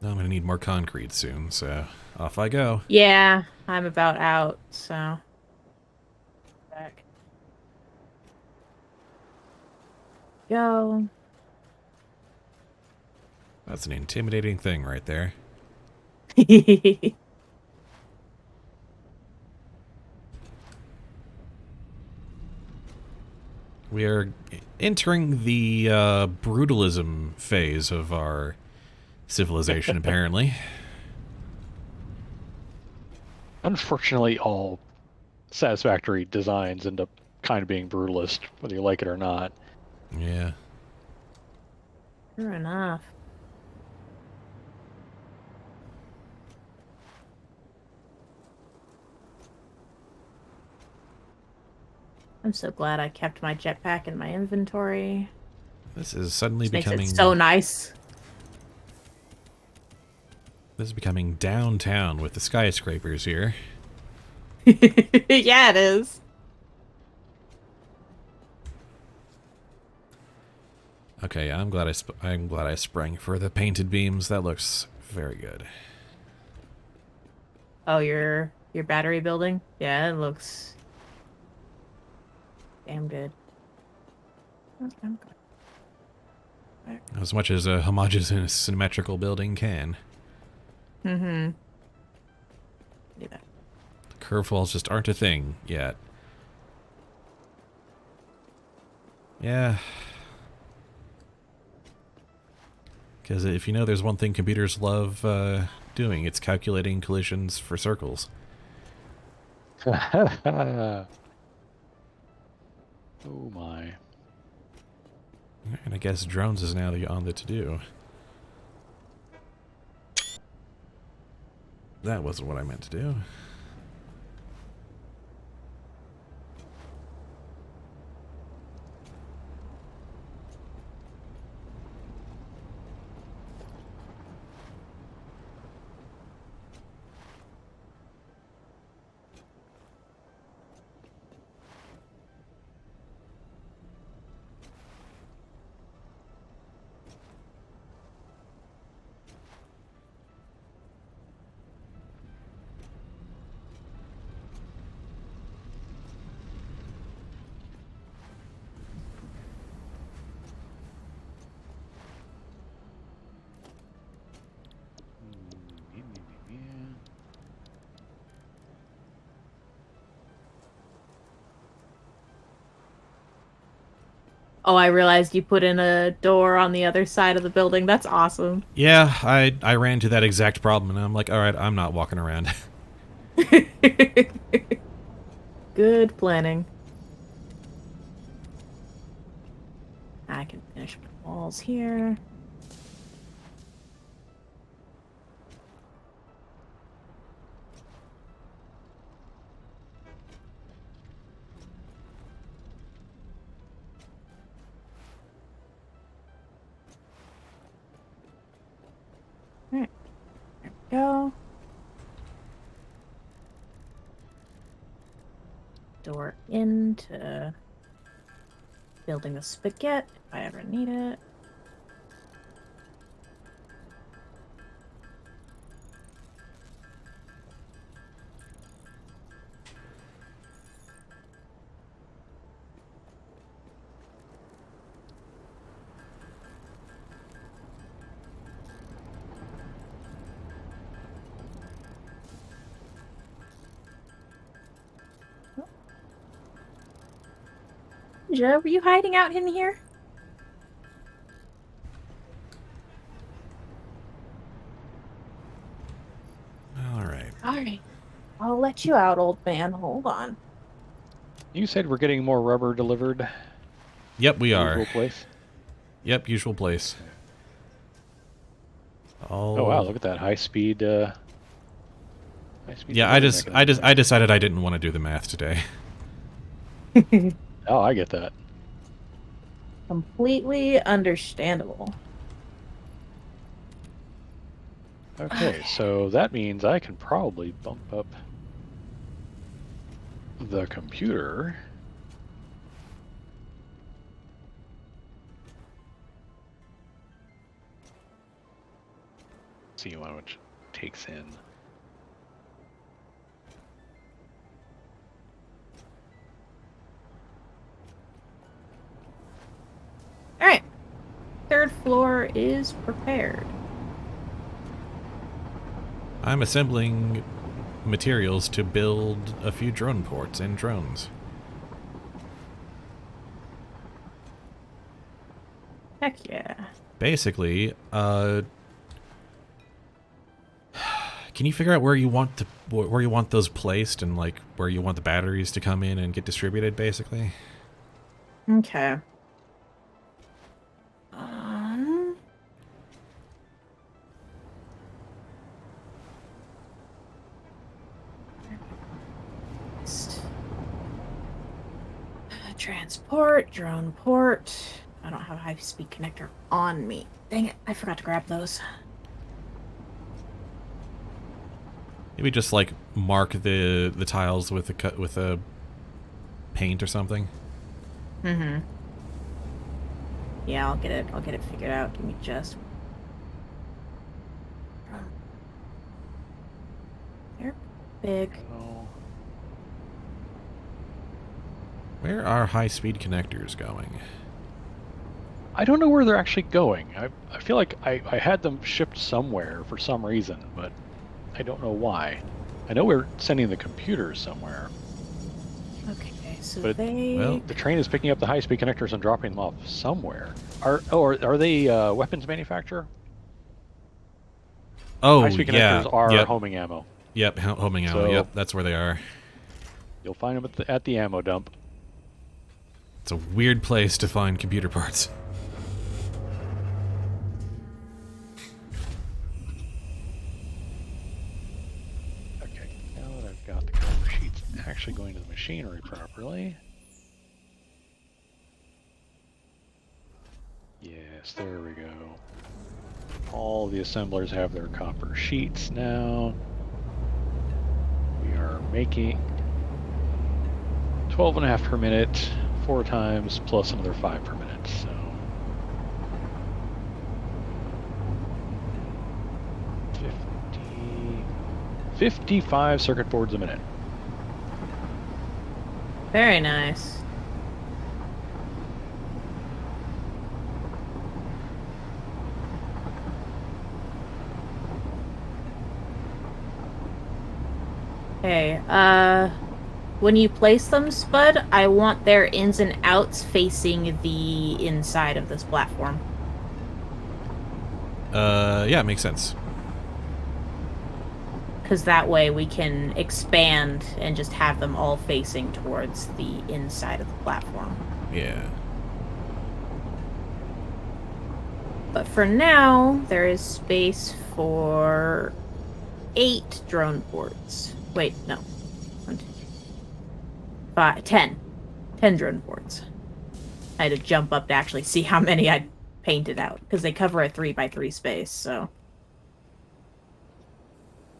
Now I'm going to need more concrete soon, so off I go. Yeah, I'm about out, so. Back. Go. That's an intimidating thing right there. We are entering the brutalism phase of our civilization, apparently. Unfortunately, all Satisfactory designs end up kind of being brutalist, whether you like it or not. Yeah. Sure enough. I'm so glad I kept my jetpack in my inventory. This is suddenly This makes becoming... it so nice. This is becoming downtown with the skyscrapers here. Yeah, it is. Okay, I'm glad I sprang for the painted beams. That looks very good. Oh, your battery building? Yeah, it looks damn good. I'm good. As much as a homogeneous symmetrical building can. Mm-hmm. Do that. Curve walls just aren't a thing yet. Yeah. Because if you know there's one thing computers love doing, it's calculating collisions for circles. Oh my. And I guess drones is now on the to-do. That wasn't what I meant to do. Oh, I realized you put in a door on the other side of the building. That's awesome. Yeah, I ran to that exact problem, and I'm like, alright, I'm not walking around. Good planning. I can finish my walls here. Alright. There we go. Door into building the spaghetti if I ever need it. Joe, were you hiding out in here? Alright. Alright. I'll let you out, old man. Hold on. You said we're getting more rubber delivered. Yep, we are. Usual place. Yep, usual place. Oh wow! Look at that high speed. Yeah, I decided I didn't want to do the math today. Oh, I get that. Completely understandable. Okay, so that means I can probably bump up the computer. See how much it takes in. All right. Third floor is prepared. I'm assembling materials to build a few drone ports and drones. Heck yeah. Basically, can you figure out where you want those placed and like where you want the batteries to come in and get distributed, basically? Okay. Next. Transport, drone port. I don't have a high-speed connector on me. Dang it, I forgot to grab those. Maybe just like mark the tiles with a paint or something. Mm-hmm. Yeah, I'll get it figured out. Give me just. They're big. Oh. Where are high-speed connectors going? I don't know where they're actually going. I feel like I had them shipped somewhere for some reason, but I don't know why. I know we're sending the computers somewhere. Okay, so But they. the train is picking up the high-speed connectors and dropping them off somewhere. Are they weapons manufacturer? Oh High-speed yeah, connectors are yep, homing ammo, homing ammo. so Yep, that's where they are. you'll find them at the ammo dump. It's a weird place to find computer parts. Okay, now that I've got the cover sheets actually going to the machinery properly. Yes, there we go. All the assemblers have their copper sheets now. We are making 12.5 per minute, 4 times, plus another 5 per minute, so. 55 circuit boards a minute. Very nice. Okay, when you place them, Spud, I want their ins and outs facing the inside of this platform. Yeah, it makes sense. Because that way we can expand and just have them all facing towards the inside of the platform. Yeah. But for now, there is space for 8 drone ports. Wait, no. 1, 2, 3, 5, 10. 10 drone ports. I had to jump up to actually see how many I'd painted out, because they cover a 3x3 space, so.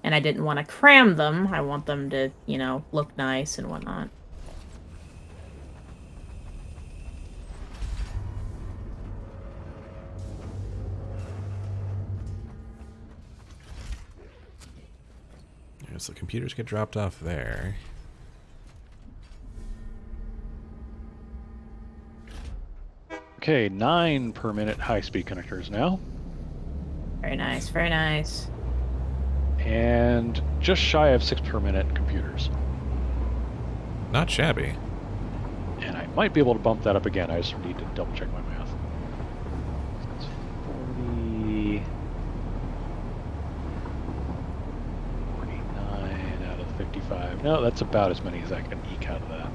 And I didn't want to cram them. I want them to, look nice and whatnot. So the computers get dropped off there. Okay, 9 per minute high-speed connectors now. Very nice, very nice. And just shy of 6 per minute computers. Not shabby. And I might be able to bump that up again. I just need to double check my math. That's 40... 49 out of 55. No, that's about as many as I can eke out of that.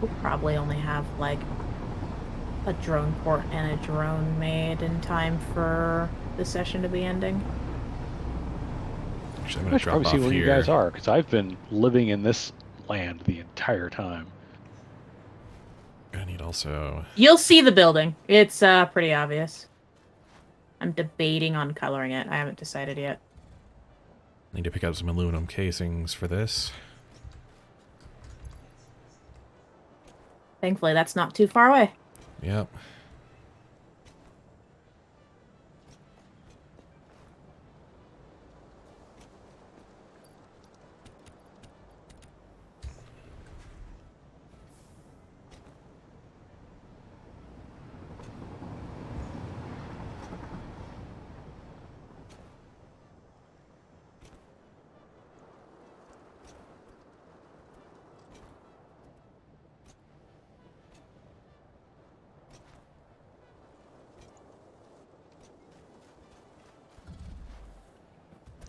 We'll probably only have like a drone port and a drone made in time for the session to be ending. Actually, I'm I gonna should drop probably see off where you here. guys are, because I've been living in this land the entire time. I need also. You'll see the building. It's pretty obvious. I'm debating on coloring it. I haven't decided yet. Need to pick up some aluminum casings for this. Thankfully, that's not too far away. Yep.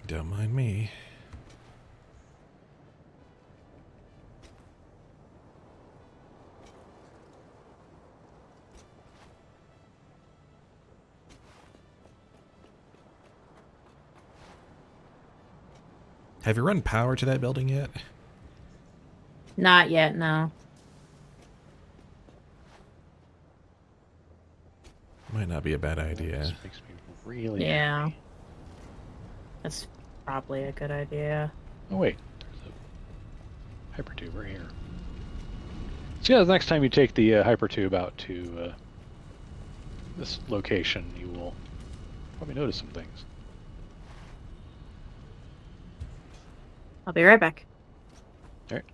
Don't mind me. Have you run power to that building yet? Not yet, no. Might not be a bad This idea. makes me really Yeah. happy. That's probably a good idea. Oh wait, there's a hypertube right here. So yeah, the next time you take the hypertube out to this location, you will probably notice some things. I'll be right back. All right.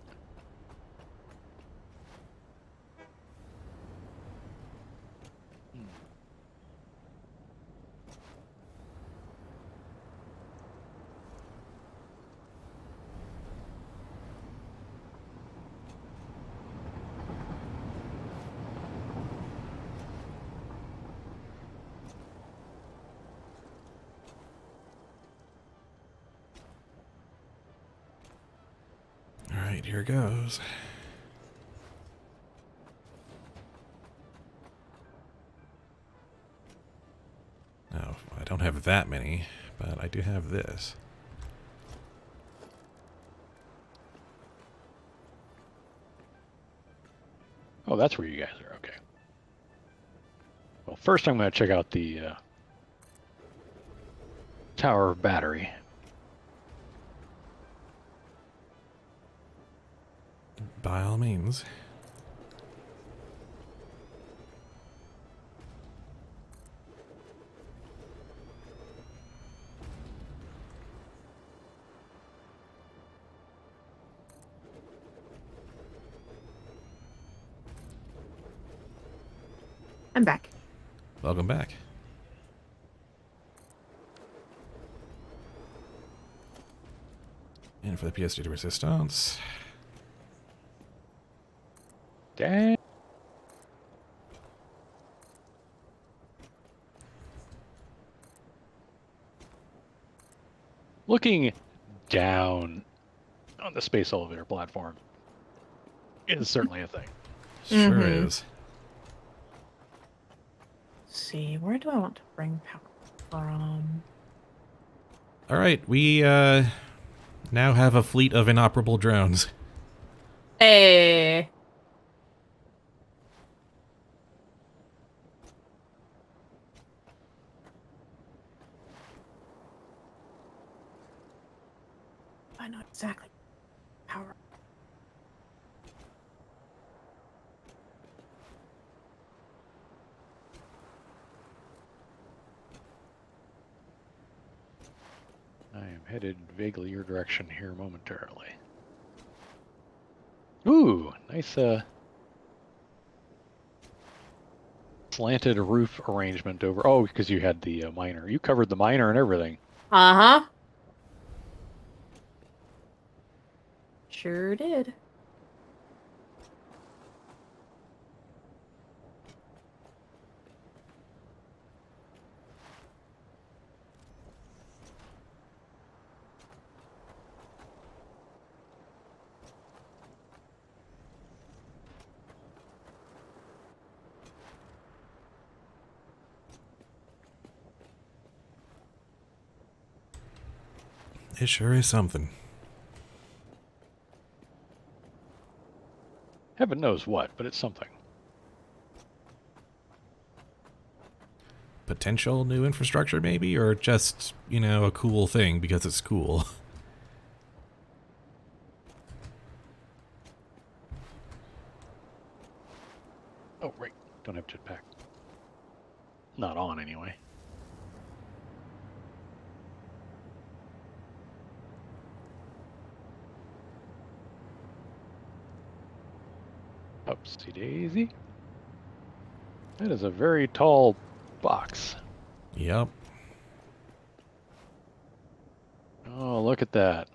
Alright, here goes. Oh, I don't have that many, but I do have this. Oh, that's where you guys are. Okay. Well, first I'm going to check out the tower battery. By all means. I'm back. Welcome back. And for the PSD de resistance. Dang. Looking down on the space elevator platform is certainly a thing. Sure Mhm. is. Let's see, where do I want to bring power from? Alright, we now have a fleet of inoperable drones. Hey. I know exactly power. I am headed vaguely your direction here momentarily. Ooh, nice slanted roof arrangement over. Oh, because you had the miner. You covered the miner and everything. Uh-huh. Sure did. It sure is something. Heaven knows what, but it's something. Potential new infrastructure, maybe? Or just, you know, a cool thing because it's cool. Oh, right. Don't have jetpack. Not on, anyway. Upsy daisy. That is a very tall box. Yep. Oh, look at that.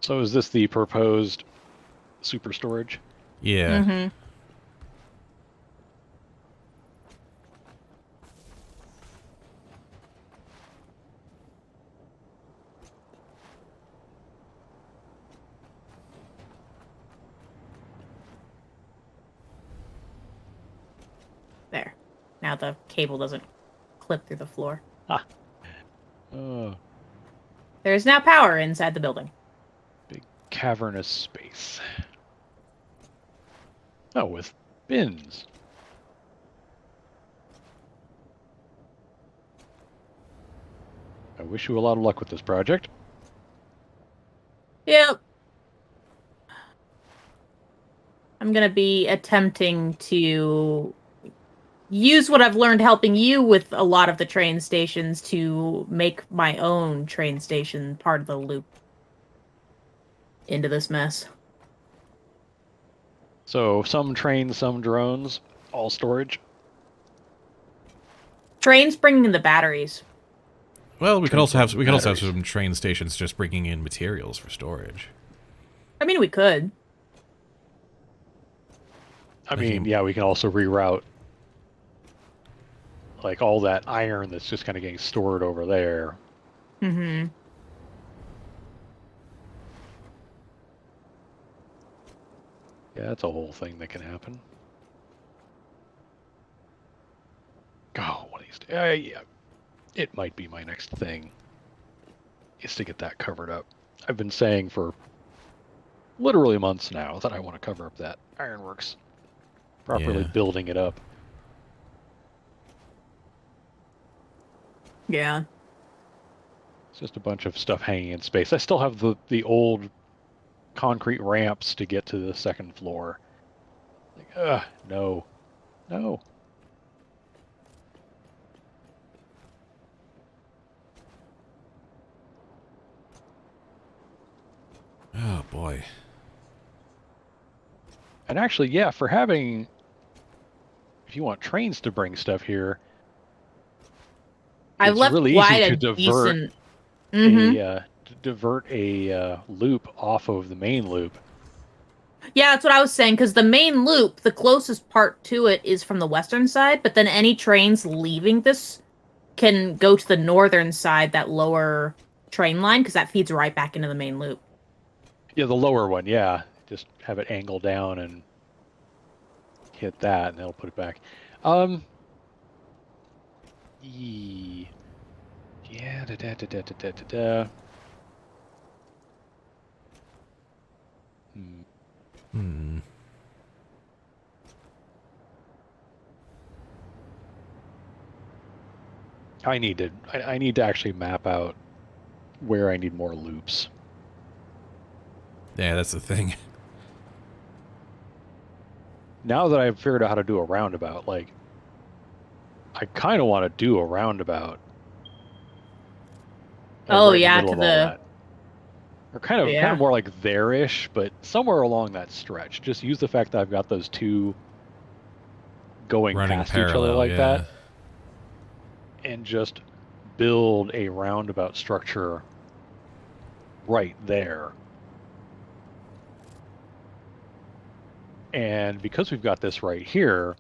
So is this the proposed super storage? Yeah. Mm-hmm. There. Now the cable doesn't clip through the floor. Ah. Oh, There is now power inside the building. big cavernous space. Oh, with bins. I wish you a lot of luck with this project. Yep. I'm going to be attempting to use what I've learned helping you with a lot of the train stations to make my own train station part of the loop into this mess. So some trains, some drones, all storage. Trains bringing in the batteries. Well, we could also have Batteries. some train stations just bringing in materials for storage. I mean, we could. I Like mean, you- yeah, we can also reroute like all that iron that's just kind of getting stored over there. Mm-hmm. Yeah, that's a whole thing that can happen. Oh, one of these days. Yeah, it might be my next thing. Is to get that covered up. I've been saying for literally months now that I want to cover up that ironworks. Properly Yeah. building it up. Yeah. It's just a bunch of stuff hanging in space. I still have the old concrete ramps to get to the second floor. Like, no. No. Oh boy. And actually, yeah, for having, if you want trains to bring stuff here, I've it's left really easy quite to a divert decent. Mm-hmm. a loop off of the main loop. Yeah, that's what I was saying, because the main loop, the closest part to it is from the western side, but then any trains leaving this can go to the northern side, that lower train line, because that feeds right back into the main loop. Yeah, the lower one, yeah. Just have it angle down and hit that, and that'll put it back. Yeah, da da da da da da da da. Hmm. Hmm. I need to actually map out where I need more loops. Yeah, that's the thing. Now that I've figured out how to do a roundabout, like I kind of want to do a roundabout. Like Oh right in the yeah, middle to of all the that. Or kind yeah. of more like there-ish, but somewhere along that stretch. Just use the fact that I've got those two going Running past each other parallel, like yeah. that, and just build a roundabout structure right there. And because we've got this right here,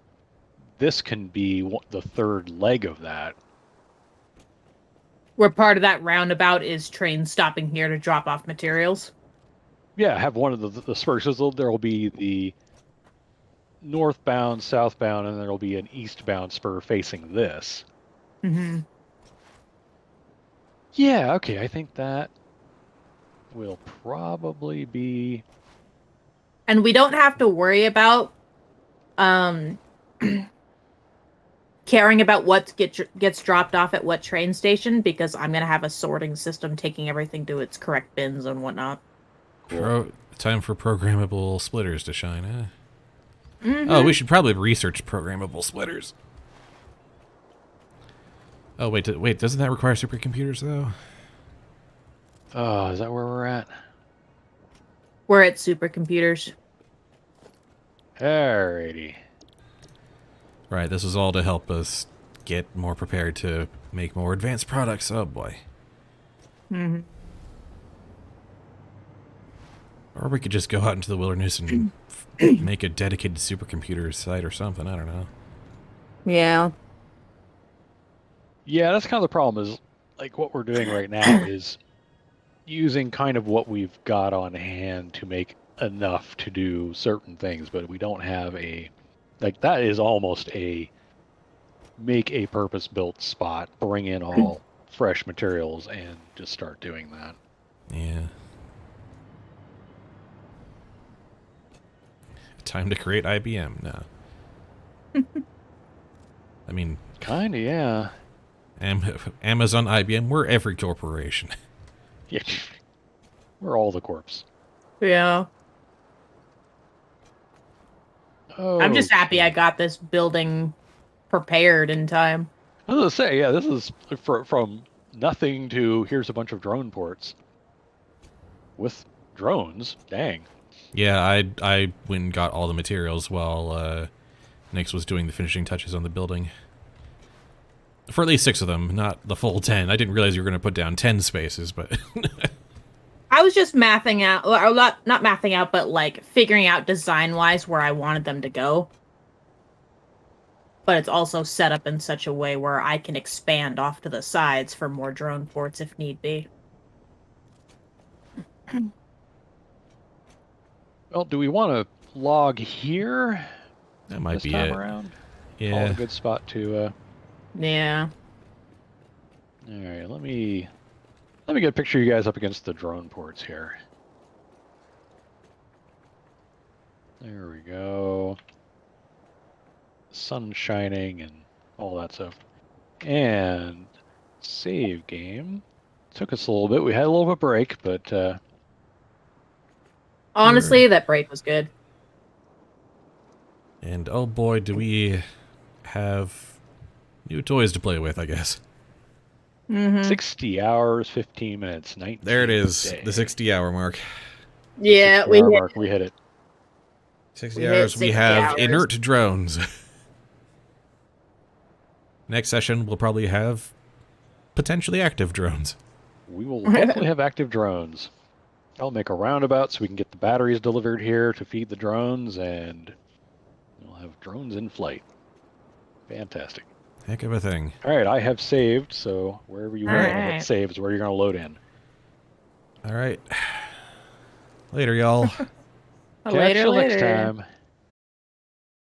this can be the third leg of that. Where part of that roundabout is trains stopping here to drop off materials. Yeah, have one of the spurs. So there will be the northbound, southbound, and there will be an eastbound spur facing this. Mm-hmm. Yeah, okay, I think that will probably be. And we don't have to worry about um caring about what gets dropped off at what train station because I'm gonna have a sorting system taking everything to its correct bins and whatnot. Cool. Time for programmable splitters to shine, huh? Oh, Mm-hmm. we should probably research programmable splitters. Oh, wait, doesn't that require supercomputers, though? Oh, is that where we're at? We're at supercomputers. Alrighty. Right, this was all to help us get more prepared to make more advanced products. Oh, boy. Mm-hmm. Or we could just go out into the wilderness and make a dedicated supercomputer site or something. I don't know. Yeah. Yeah, that's kind of the problem is like what we're doing right now is using kind of what we've got on hand to make enough to do certain things, but we don't have a like that is almost a make a purpose built spot, bring in all fresh materials and just start doing that. Yeah. Time to create IBM. No. I mean, Kinda, yeah. Amazon, IBM, we're every corporation. Yeah. We're all the corpse. Yeah. Oh, I'm just happy I got this building prepared in time. I was gonna say, yeah, this is from nothing to here's a bunch of drone ports with drones. Dang. Yeah, I went and got all the materials while Nix was doing the finishing touches on the building. For at least 6 of them, not the full 10. I didn't realize you were going to put down 10 spaces, but... I was just mathing out, or not mathing out, but like figuring out design-wise where I wanted them to go. But it's also set up in such a way where I can expand off to the sides for more drone ports if need be. Well, do we want to log here that might this be time it. around? Call it Yeah. a good spot to. Yeah. All right, let me get a picture of you guys up against the drone ports here. There we go. Sun shining and all that stuff. And save game. Took us a little bit. We had a little bit of break, but Honestly, that break was good. And oh boy, do we have new toys to play with, I guess. 60 hours, 15 minutes, 19. There it is, day. the 60-hour mark. Yeah, 60-hour mark. We hit it. 60 We hit hours, we 60 have hours. inert drones. Next session, we'll probably have potentially active drones. We will hopefully have active drones. I'll make a roundabout so we can get the batteries delivered here to feed the drones, and we'll have drones in flight. Fantastic. Heck of a thing. All right, I have saved, so wherever you want to Alright. hit save is where you're going to load in. All right. Later, y'all. Catch Later, you next later. time.